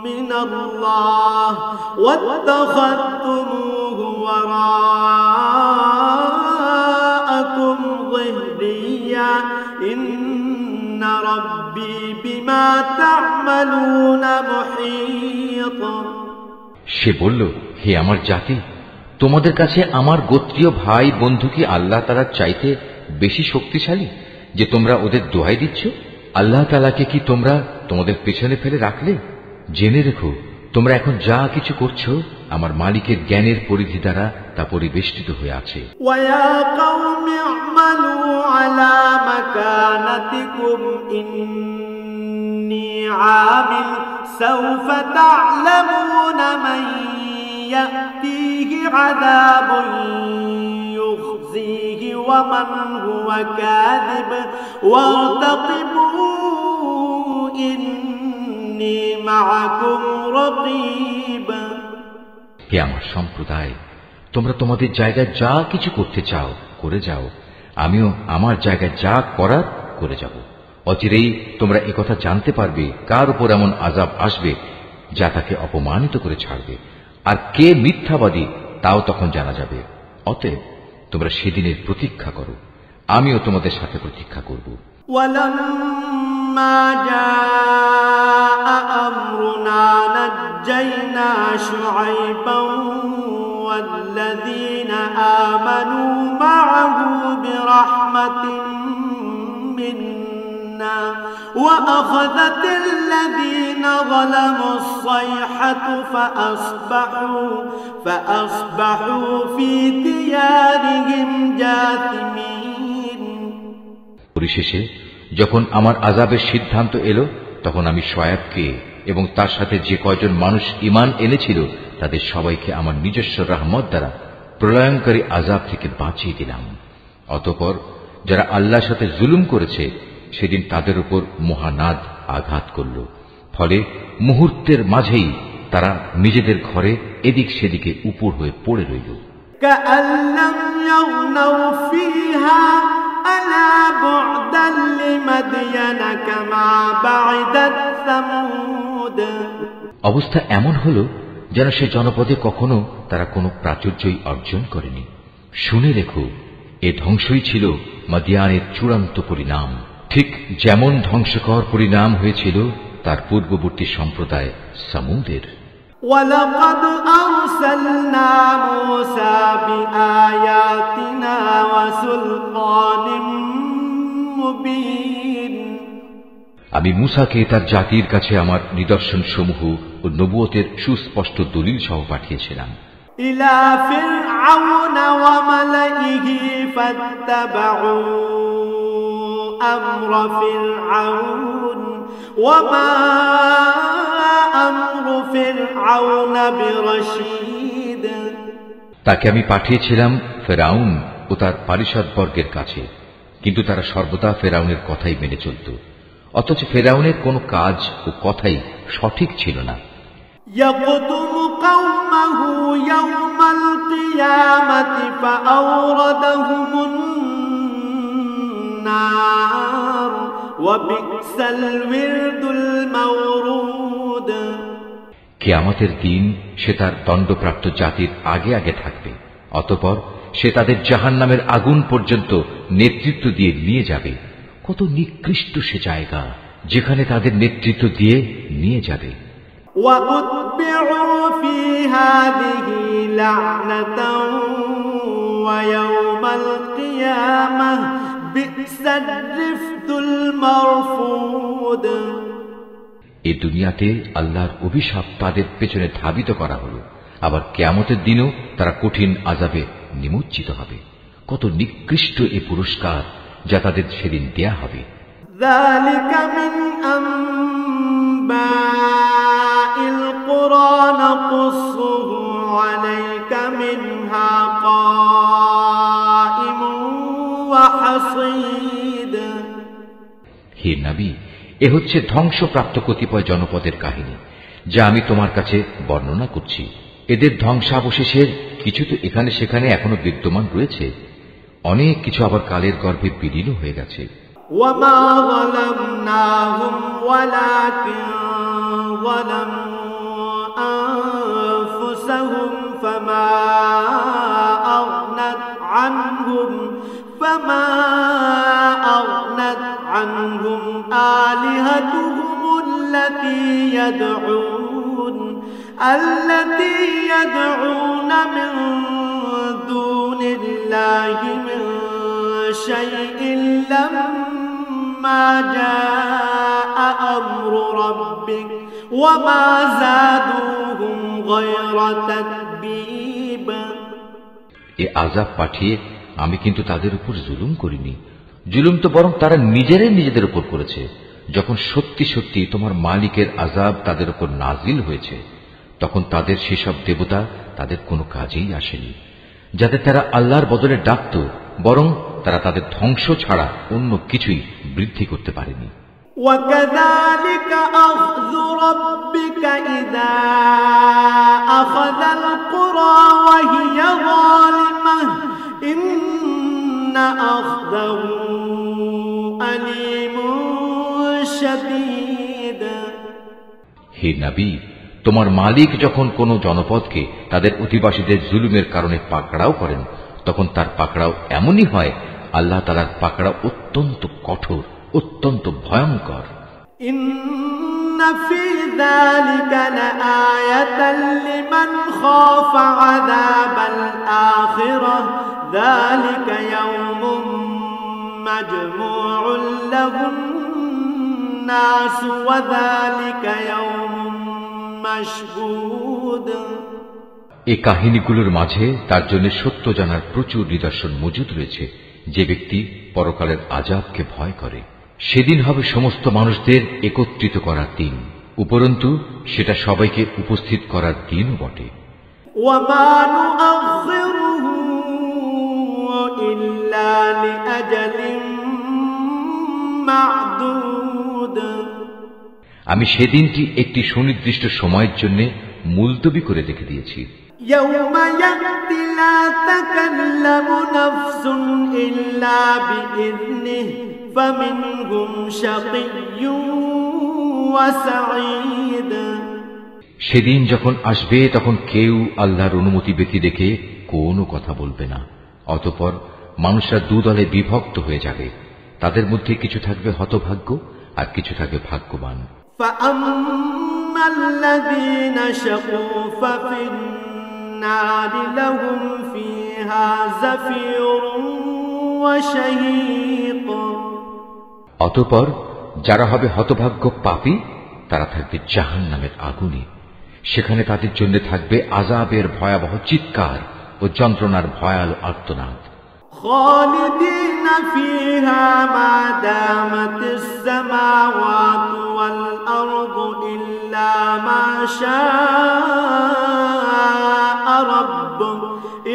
من الله واتخذتموه وراءكم ظهريا إن ربي بما تعملون محيط সে বলল, হে আমার জাতি, তোমাদের কাছে আমার গোত্রীয় ভাই বন্ধু কি আল্লাহ তাআলার চাইতে বেশি শক্তিশালী যে তোমরা ওদের দোহাই দিচ্ছ? আল্লাহ তাআলাকে কি তোমরা তোমাদের পেছনে ফেলে রাখলে? জেনে রেখো, তোমরা এখন যা কিছু করছো আমার মালিকের জ্ঞানের পরিধি দ্বারা তা পরিবেষ্টিত হয়ে আছে। وَيَا قَوْمِ اعْمَلُوا عَلَى مَكَانَتِكُمْ إِنِّي عَامِلٌ سَوْفَ تَعْلَمُونَ مَن يَأْتِيهِ عَذَابٌ يُخْزِيهِ وَمَنْ هُوَ كَاذِبٌ وَارْتَقِبُوا إِنِّي مَعَكُمْ رَقِيبٌ হে আমার সম্প্রদায়, তোমরা তোমাদের জায়গায় যা কিছু করতে চাও করে যাও, আমিও আমার জায়গায় যা করার করে যাব। অচিরেই তোমরা একথা জানতে পারবে কার উপর এমন আযাব আসবে যা তাকে অপমানিত করে ছাড়বে। আর কে মিথ্যাবাদী তাও তখন জানা যাবে। অতএব তোমরা সেদিনের প্রতীক্ষা করো, আমিও তোমাদের সাথে প্রতীক্ষা করব। ولما جاء أمرنا نجينا شعيبا والذين آمنوا معه برحمة منا وأخذت الذين ظلموا الصيحة فأصبحوا في ديارهم جاثمين। পরিশেষে যখন আমার আযাবের সিদ্ধান্ত এলো, তখন আমি শুআয়বকে এবং তার সাথে যে কয়জন মানুষ ঈমান এনেছিল তাদের সবাইকে আমার নিজস্ব রহমত দ্বারা প্রলয়ঙ্কারী আযাব থেকে বাঁচিয়ে দিলাম। অতঃপর যারা আল্লাহর সাথে জুলুম করেছে সেদিন তাদের উপর মহানাদ আঘাত করল, ফলে মুহূর্তের মাঝেই তারা নিজেদের ঘরে এদিক সেদিকে উপর হয়ে পড়ে রইল। অবস্থা এমন হল যেন সে জনপদে কখনো তারা কোনো প্রাচুর্যই অর্জন করেনি। শুনে রেখো, এ ধ্বংসই ছিল মাদিয়ানের চূড়ান্ত পরিণাম, ঠিক যেমন ধ্বংসকর পরিণাম হয়েছিল তার পূর্ববর্তী সম্প্রদায় সামুদের। وَلَقَدْ أَرْسَلْنَا مُوسَى بِآيَاتِنَا وَسُلْطَانٍ مُبِينٍ। আমি মূসাকে তার জাতির কাছে আমার নিদর্শন সমূহ ও নবুয়তের সুস্পষ্ট দলিল সহ পাঠিয়েছিলাম। إِلَى فِرْعَوْنَ وَمَلَئِهِ فَاتَّبَعُوا أَمْرَ فِرْعَوْنَ وَمَا أَمْرُ فِرْعَوْنَ بِرَشِيدٍ। তাকে আমি পাঠিয়েছিলাম ফেরাউন ও তার পারিষদবর্গের কাছে, কিন্তু তারা সর্বদা ফেরাউনের কথাই মেনে চলত, অথচ ফেরাউনের কোনো কাজ ও কথাই সঠিক ছিল না। يَقْدُمُ قَوْمَهُ يَوْمَ الْقِيَامَةِ فَأَوْرَدَهُمُ النَّارَ وَبِئْسَ الْوِرْدُ الْمَوْرُودُ। কিয়ামতের দিন সে তার দণ্ডপ্রাপ্ত জাতির আগে আগে থাকবে, অতঃপর সে তাদের জাহান্নামের আগুন পর্যন্ত নেতৃত্ব দিয়ে নিয়ে যাবে। কত নিকৃষ্ট সে জায়গা যেখানে তাদের নেতৃত্ব দিয়ে নিয়ে যাবে। وَأُتْبِعُوا فِي هَذِهِ لَعْنَةً وَيَوْمَ الْقِيَامَةِ بِئْسَ الرِّفْدُ الْمَرْفُودُ। এই দুনিয়াতে আল্লাহর অভিশাপ তাদের পেছনে ধাবিত করা হলো, আবার কিয়ামতের দিনও তারা কঠিন আযাবে নিমজ্জিত হবে। কত নিকৃষ্ট এই পুরস্কার যা তাদের সেদিন দেয়া হবে। ذَلِكَ مِنْ أَنْبَاءِ الْقُرَى نَقُصُّهُ عَلَيْكَ مِنْهَا قَائِمٌ وَحَصِيدٌ। হে নবী, এ হচ্ছে ধ্বংসপ্রাপ্ত কতিপয় জনপদের কাহিনী যা আমি তোমার কাছে বর্ণনা করছি। এদের ধ্বংসাবশেষের কিছু তো এখানে সেখানে এখনো বিদ্যমান রয়েছে, অনেক কিছু আবার কালের গর্ভে বিলীন হয়ে গেছে। وَمَا ظَلَمْنَاهُمْ وَلَكِنْ ظَلَمُوا أَنفُسَهُمْ فَمَا أَغْنَتْ عَنْهُمْ آلِهَتُهُمُ الَّتِي يَدْعُونَ مِنْ دُونِ اللَّهِ مِنْ شَيْءٍ لَمَّا جَاءَ أَمْرُ رَبِّكَ وَمَا زَادُوهُمْ غَيْرَ تَتْبِيبٍ। এ আযাব পাঠিয়ে আমি কিন্তু তাদের উপর জুলুম করিনি, জুলুম তো বরং তারা নিজেরাই নিজেদের উপর করেছে। যখন সত্যি সত্যি তোমার মালিকের আযাব তাদের উপর নাজিল হয়েছে, তখন তাদের সেসব দেবতা তাদের কোনো কাজেই আসেনি, যাদের তারা আল্লাহর বদলে ডাকত, বরং তারা তাদের ধ্বংস ছাড়া অন্য কিছুই বৃদ্ধি করতে পারেনি। وَكَذَلِكَ أَخْذُ رَبِّكَ إِذَا أَخَذَ الْقُرَى وَهِيَ ظَالِمَةٌ إِنَّ أَخْذَهُ أَلِيمٌ شَدِيدٌ। হে নবী, তোমার মালিক যখন কোন জনপদকে তাদের অধিবাসীদের জুলুমের কারণে পাকড়াও করেন, তখন তার পাকড়াও এমনই হয়, আল্লাহ তাআলার পাকড়াও অত্যন্ত কঠোর, অত্যন্ত ভয়ঙ্কর। ইন্না ফী যালিকা লাআয়াতান লিমান খাফা আযাবাল আখিরাহ যালিকা ইয়াউমুম মাজমুউন লাহুন নাস ওয়া যালিকা ইয়াউমুম মাশহুদ। এই কাহিনীগুলোর মাঝে তার জন্য সত্য জানার প্রচুর নিদর্শন মজুদ রয়েছে। যে ব্যক্তি পরকালের আযাবকে ভয় করে, সেদিন হবে সমস্ত মানুষদের একত্রিত করার দিন, উপরন্তু সেটা সবাইকে উপস্থিত করার দিনও বটে। ওয়ামা নুআখিরুহু ইল্লা লিআজালিন মা'দুদ। আমি সেদিনটি একটি সুনির্দিষ্ট সময়ের জন্য মুলতবি করে রেখে দিয়েছি। ইয়াউমা ইয়াতি লা তাকাল্লামু নাফসুন ইল্লা বিইذনিহি ফামিনহুম শাকিয়্যুন ওয়া সাঈদ। সেদিন যখন আসবে তখন কেউ আল্লাহর অনুমতি ব্যতি রেখে কোনো কথা বলবে না। অতঃপর মানুষরা দুদলে বিভক্ত হয়ে যাবে, তাদের মধ্যে কিছু থাকবে হতভাগ্য আর কিছু থাকবে ভাগ্যবান। ফাআম্মাল্লাযীনা শাকু ফাফিন্নারি লাহুম ফীহা যাফিরুন ওয়া শাহীক। অতঃপর যারা হবে হতভাগ্য পাপী, তারা থাকবে জাহান্নামের আগুনে। সেখানে তাদের জন্য থাকবে আযাবের ভয়াবহ চিৎকার ও যন্ত্রণার ভয়াল আর্তনাদ। খালিদিনা ফীহা মা দামাতিস সামাওয়াতু ওয়াল আরদু ইল্লা মা শাআ রাব্বুক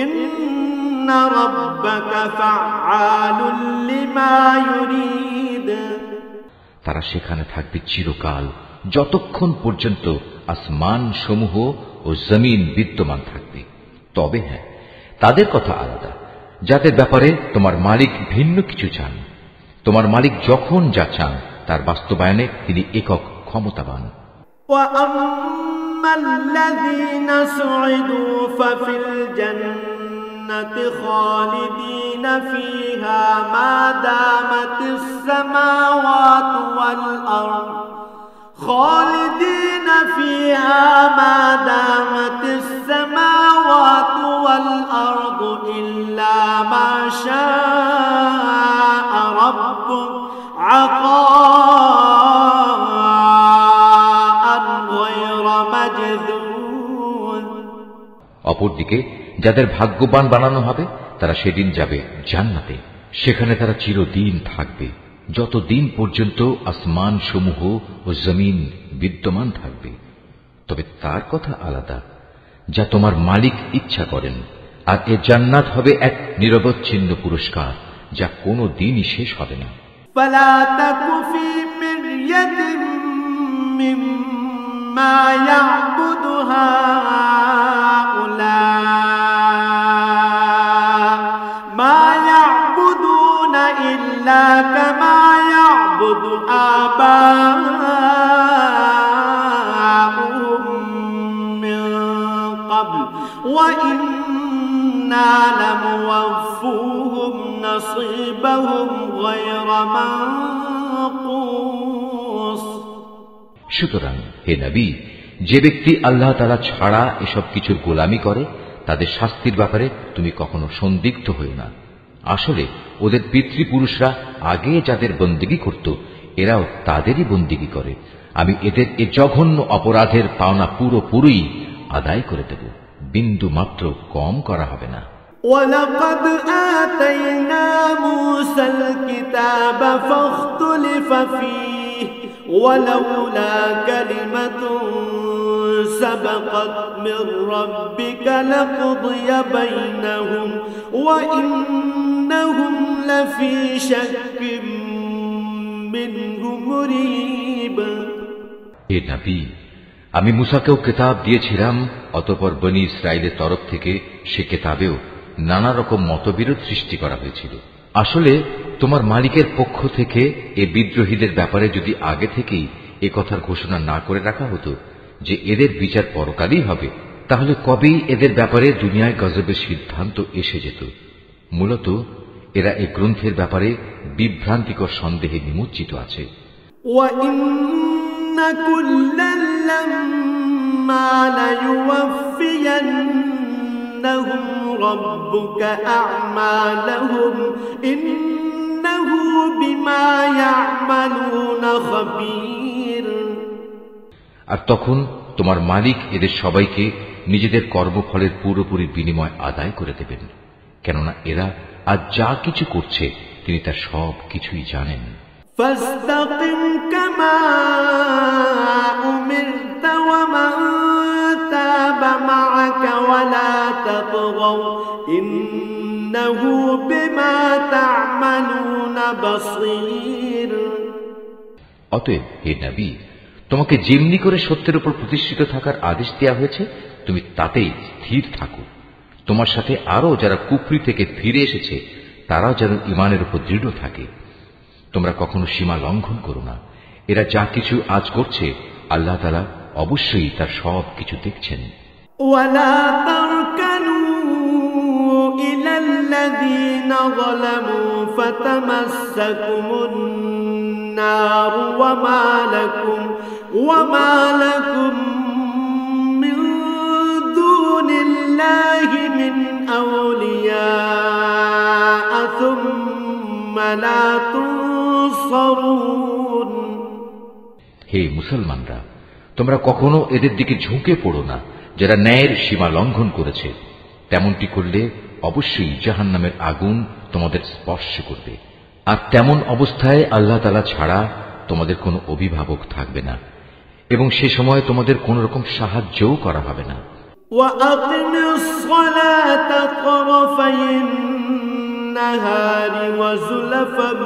ইন্না রাব্বাকা ফাআলুল লিমা ইউরিদ। তারা সেখানে থাকবে চিরকাল, যতক্ষণ পর্যন্ত আসমান সমূহ ও জমিন বিদ্যমান থাকবে। তবে হ্যাঁ, তাদের কথা আলাদা, যাদের ব্যাপারে তোমার মালিক ভিন্ন কিছু চান। তোমার মালিক যখন যা চান তার বাস্তবায়নে তিনি একক ক্ষমতাবান। ওয়াআম্মাল্লাযীনা সুঈদু ফাফিল জান্নাতি খালিদিনা ফীহা মা দামাতিস সামাওয়াতু ওয়াল আরদ خالدين فيها ما دامت السماوات والأرض إلا ما شاء ربك عطاء غير مجذوذ। অপরদিকে যাদের ভাগ্যবান বানানো হবে তারা সেদিন যাবে জান্নাতে, সেখানে তারা চিরদিন থাকবে, যতদিন পর্যন্ত আসমান সমূহ ও জমিন বিদ্যমান থাকবে। তবে তার কথা আলাদা, যা তোমার মালিক ইচ্ছা করেন, আর এ জান্নাত হবে এক নিরবচ্ছিন্ন পুরস্কার যা কোনো দিনই শেষ হবে না। ফালা তাকু ফী মিরয়াতিন মিম্মা ইয়াবুদু হাউলা মা ইয়াবুদুনা ইল্লা কামা ইয়াবুদু আবাউহুম মিন ক্বাবল ওয়া ইন্না লামুওয়াফফুহুম নাসীবাহুম গায়রা মানকুস। সুতরাং হে নবী, যে ব্যক্তি আল্লাহ তাআলা ছাড়া এসব কিছুর গোলামি করে তাদের শাস্তির ব্যাপারে তুমি কখনো সন্দিগ্ধ হও না। আসলে ওদের পিতৃপুরুষরা আগে যাদের বন্দেগী করত, এরাও তাদেরই বন্দেগী করে। আমি এদের এ জঘন্য অপরাধের পাওনা পুরোপুরি আদায় করে দেব, বিন্দু মাত্র কম করা হবে না। وَلَقَدْ آتَيْنَا مُوسَى الْكِتَابَ فَاخْتُلِفَ فِيهِ وَلَوْلَا كَلِمَةٌ سَبَقَتْ مِنْ رَبِّكَ لَقُضِيَ بَيْنَهُمْ وَإِنَّهُمْ لَفِي شَكٍّ مِّنْهُ مُرِيبٍ। হে নবী, আমি মুসাকেও কিতাব দিয়েছিলাম, অতঃপর বনী ইসরাইলের তরফ থেকে সে কিতাবেও নানা রকম মতবিরোধ সৃষ্টি করা হয়েছিল। আসলে তোমার মালিকের পক্ষ থেকে এ বিদ্রোহীদের ব্যাপারে যদি আগে থেকেই এ কথার ঘোষণা না করে রাখা হতো, যে এদের বিচার পরকালেই হবে, তাহলে কবেই এদের ব্যাপারে দুনিয়ায় গজবের সিদ্ধান্ত এসে যেত। মূলত এরা এই গ্রন্থের ব্যাপারে বিভ্রান্তিকর সন্দেহে নিমজ্জিত আছে। আর তখন তোমার মালিক এদের সবাইকে নিজেদের কর্মফলের পুরোপুরি বিনিময় আদায় করে দেবেন, কেননা এরা আজ যা কিছু করছে তিনি তার সব কিছুই জানেন। فاستقم كما أمرت ومن تاب معك ولا تطغوا إنه بما تعملون بصير। অতএব হে নবী, তোমাকে যেমনি করে সত্যের উপর প্রতিষ্ঠিত থাকার আদেশ দেওয়া হয়েছে তুমি তাতেই স্থির থাকো। তোমার সাথে আরো যারা কুফরি থেকে ফিরে এসেছে তারাও যেন ঈমানের উপর দৃঢ় থাকে। তোমরা কখনো সীমা লঙ্ঘন করো না। এরা যা কিছু আজ করছে আল্লাহ তাআলা অবশ্যই তার সব কিছু দেখছেন। ওয়ালা তারকানু ইলাল্লাযীনা যালামু ফাতামাসসাকুমুন নার ওয়ামা লাকুম মিন দুনিল্লাহি মিন আউলিয়া সুম্মা লা তুনসারুন। হে মুসলমানরা, তোমরা কখনো এদের দিকে ঝুঁকে পড়ো না যারা ন্যায়ের সীমা লঙ্ঘন করেছে। তেমনটি করলে অবশ্যই জাহান্নামের আগুন তোমাদের স্পর্শ করবে, আর তেমন অবস্থায় আল্লাহ তাআলা ছাড়া তোমাদের কোনো অভিভাবক থাকবে না এবং সে সময় তোমাদের কোন রকম সাহায্যও করা হবে না। ওয়াকিমিস সালাতা তারফাইন নাহারি ওয়া যুলফাম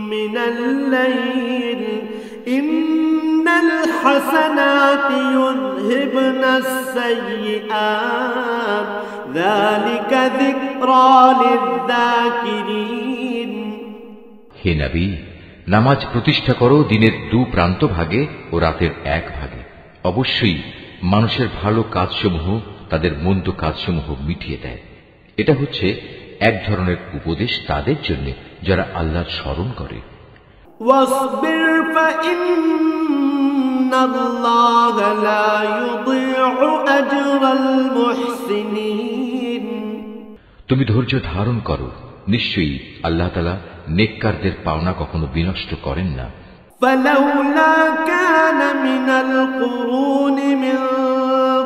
মিনাল লাইল ইন্নাল হাসানাতি ইউযহিবনাস সাইয়্যাত যালিকা যিকরা লিয-যাকিরিন। হে নবী, নামাজ প্রতিষ্ঠা করো দিনের দু প্রান্ত ভাগে ও রাতের এক ভাগে। অবশ্যই মানুষের ভালো কাজসমূহ তাদের মন্দ কাজসমূহ মিটিয়ে দেয়। এটা হচ্ছে এক ধরনের উপদেশ তাদের জন্য যারা আল্লাহর স্মরণ করে। ওয়াসবির ফাইন্নাল্লাহা লা ইউযিউ আজরাল মুহসিনিন। তুমি ধৈর্য ধারণ করো, নিশ্চয়ই আল্লাহ তাআলা নেককারদের পাওনা কখনো বিনষ্ট করেন না। ফালাউলা কানা মিনাল কুরুনি মিন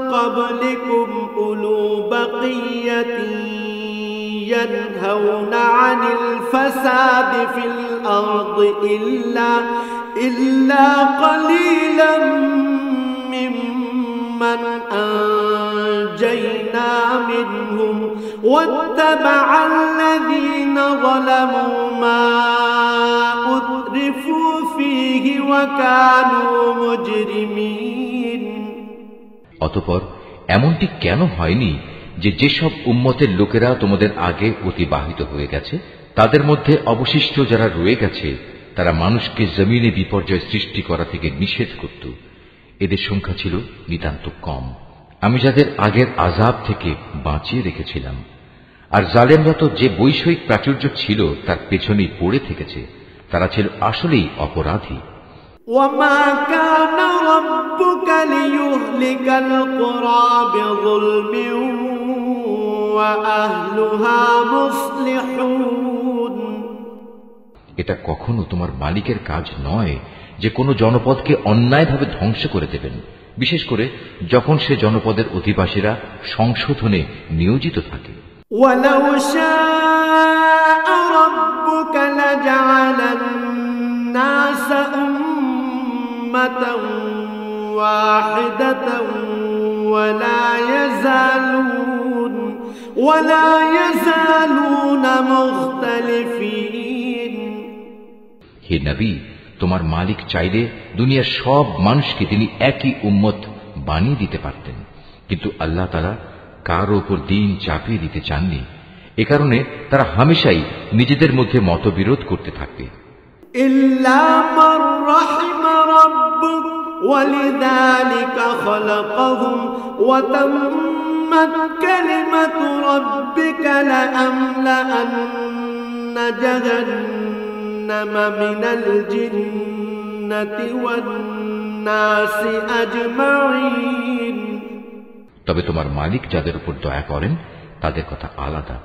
ক্বাবলিকুম উলু বাকিয়াতিন ইয়ানহাউনা আনিল ফাসাদি ফিল আরদি ইল্লা ক্বালিলাম মিম্মান আনজাইনা মিনহুম واتبع الذين ظلموا ما أترفوا فيه وكانوا مجرمين। অতঃপর এমনটি কেন হয়নি যে যেসব উম্মতের লোকেরা তোমাদের আগে অতিবাহিত হয়ে গেছে তাদের মধ্যে অবশিষ্ট যারা রয়ে গেছে তারা মানুষকে জমিনে বিপর্যয় সৃষ্টি করা থেকে নিষেধ করত। এদের সংখ্যা ছিল নিতান্ত কম। আমি যাদের আগের আযাব থেকে বাঁচিয়ে রেখেছিলাম। আর জালেমরা তো যে বৈষয়িক প্রাচুর্য ছিল তার পেছনেই পড়ে থেকেছে। তারা ছিল আসলেই অপরাধী। ওয়ামা কানা রাব্বুকা লিয়ুহলিকাল কুরা বিযুলমিন ওয়া আহলুহা মুসলিহুন। এটা কখনো তোমার মালিকের কাজ নয় যে কোনো জনপদকে অন্যায়ভাবে ধ্বংস করে দেবেন, বিশেষ করে যখন সে জনপদের অধিবাসীরা সংশোধনে নিয়োজিত থাকে। ওয়ালাউ শাআ রাব্বুকা লাজআলান নাসা উম্মাতান ওয়াহিদাতান ওয়ালা ইয়াযালুনা মুখতালিফিন। হে নবী, তোমার মালিক চাইলে দুনিয়ার সব মানুষকে তিনি একই উম্মত বানিয়ে দিতে পারতেন, কিন্তু আল্লাহ তাআলা কারো উপর দিন চাপিয়ে দিতে চাননি। এ কারণে তারা হামেশাই নিজেদের মধ্যে মতবিরোধ করতে থাকবে। إلا من رحم ربك ولذلك خلقهم وتمت كلمة ربك لأملأن جهنم من الجنة والناس أجمعين। তবে তোমার মালিক যাদের উপর দয়া করেন তাদের কথা আলাদা।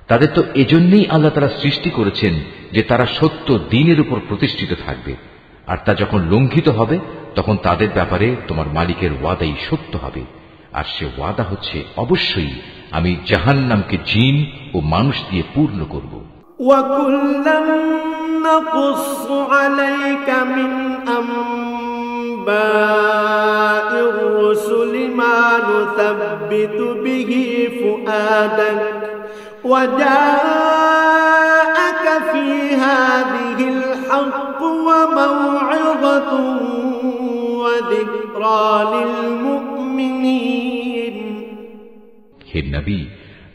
তাদের তো এজন্যই আল্লাহ তাআলা সৃষ্টি করেছেন যে তারা সত্য দ্বীনের উপর প্রতিষ্ঠিত থাকবে, আর তা যখন লঙ্ঘিত হবে তখন তাদের ব্যাপারে তোমার মালিকের ওয়াদাই সত্য হবে। আর সে ওয়াদা হচ্ছে অবশ্যই আমি জাহান্নামকে জিন ও মানুষ দিয়ে পূর্ণ করব। وَكُلًّا نَّقُصُّ عَلَيْكَ مِنْ أَنبَاءِ الرُّسُلِ مَا نُثَبِّتُ بِهِ فُؤَادَكَ وَجَاءَكَ فِي هَٰذِهِ الْحَقُّ وَمَوْعِظَةٌ وَذِكْرَىٰ لِلْمُؤْمِنِينَ। হে নবী,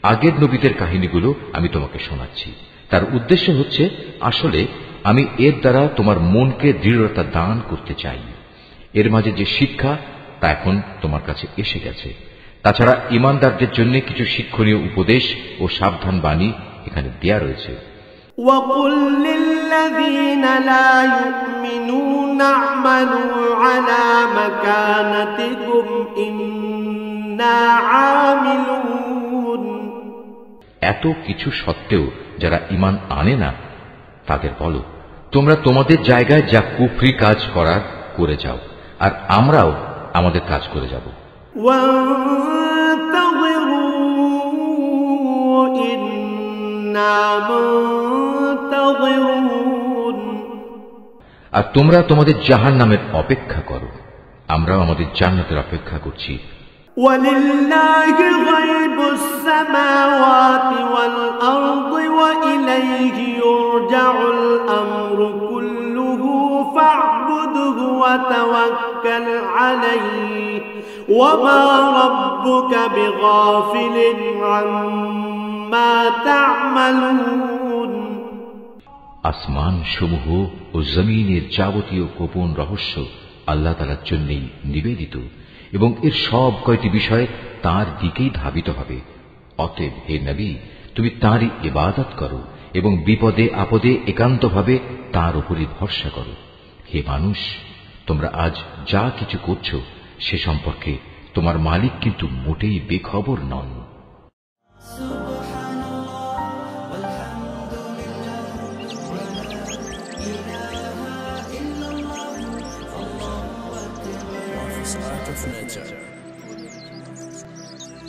আগের নবীদের কাহিনীগুলো আমি তোমাকে শোনাচ্ছি। তার উদ্দেশ্য হচ্ছে আসলে আমি এর দ্বারা তোমার মনকে দৃঢ়তা দান করতে চাই। এর মাঝে যে শিক্ষা তা এখন তোমার কাছে এসে গেছে। তাছাড়া ঈমানদারদের জন্য কিছু শিক্ষণীয় উপদেশ ও সাবধান বাণী এখানে দেয়া রয়েছে। وَقُل لِّلَّذِينَ لَا يُؤْمِنُونَ اعْمَلُوا عَلَىٰ مَكَانَتِكُمْ إِنَّا عَامِلُونَ। এত কিছু সত্ত্বেও যারা ঈমান আনে না তাদের বলো, তোমরা তোমাদের জায়গায় যা কুফরি কাজ করার করে যাও, আর আমরাও আমাদের কাজ করে যাব। وَانتَظِرُوا إِنَّا مُنتَظِرُونَ। আর তোমরা তোমাদের জাহান্নামের অপেক্ষা করো, আমরাও আমাদের জান্নাতের অপেক্ষা করছি। وَلِلَّهِ غَيْبُ السَّمَاوَاتِ وَالْأَرْضِ وَإِلَيْهِ يُرْجَعُ الْأَمْرُ كُلُّهُ فَاعْبُدْهُ وَتَوَكَّلْ عَلَيْهِ وَمَا رَبُّكَ بِغَافِلٍ عَمَّا تَعْمَلُونَ। আসমান সমূহ ও জমিনের যাবতীয় গোপন রহস্য আল্লাহ তাআলার জন্যই নিবেদিত, এবং এর সব কয়টি বিষয় তাঁর দিকেই ধাবিত হবে। অতএব হে নবী, তুমি তাঁরই ইবাদত করো এবং বিপদে আপদে একান্তভাবে তাঁর উপরই ভরসা করো। হে মানুষ, তোমরা আজ যা কিছু করছো সে সম্পর্কে তোমার মালিক কিন্তু মোটেই বেখবর নন। Art of Nature.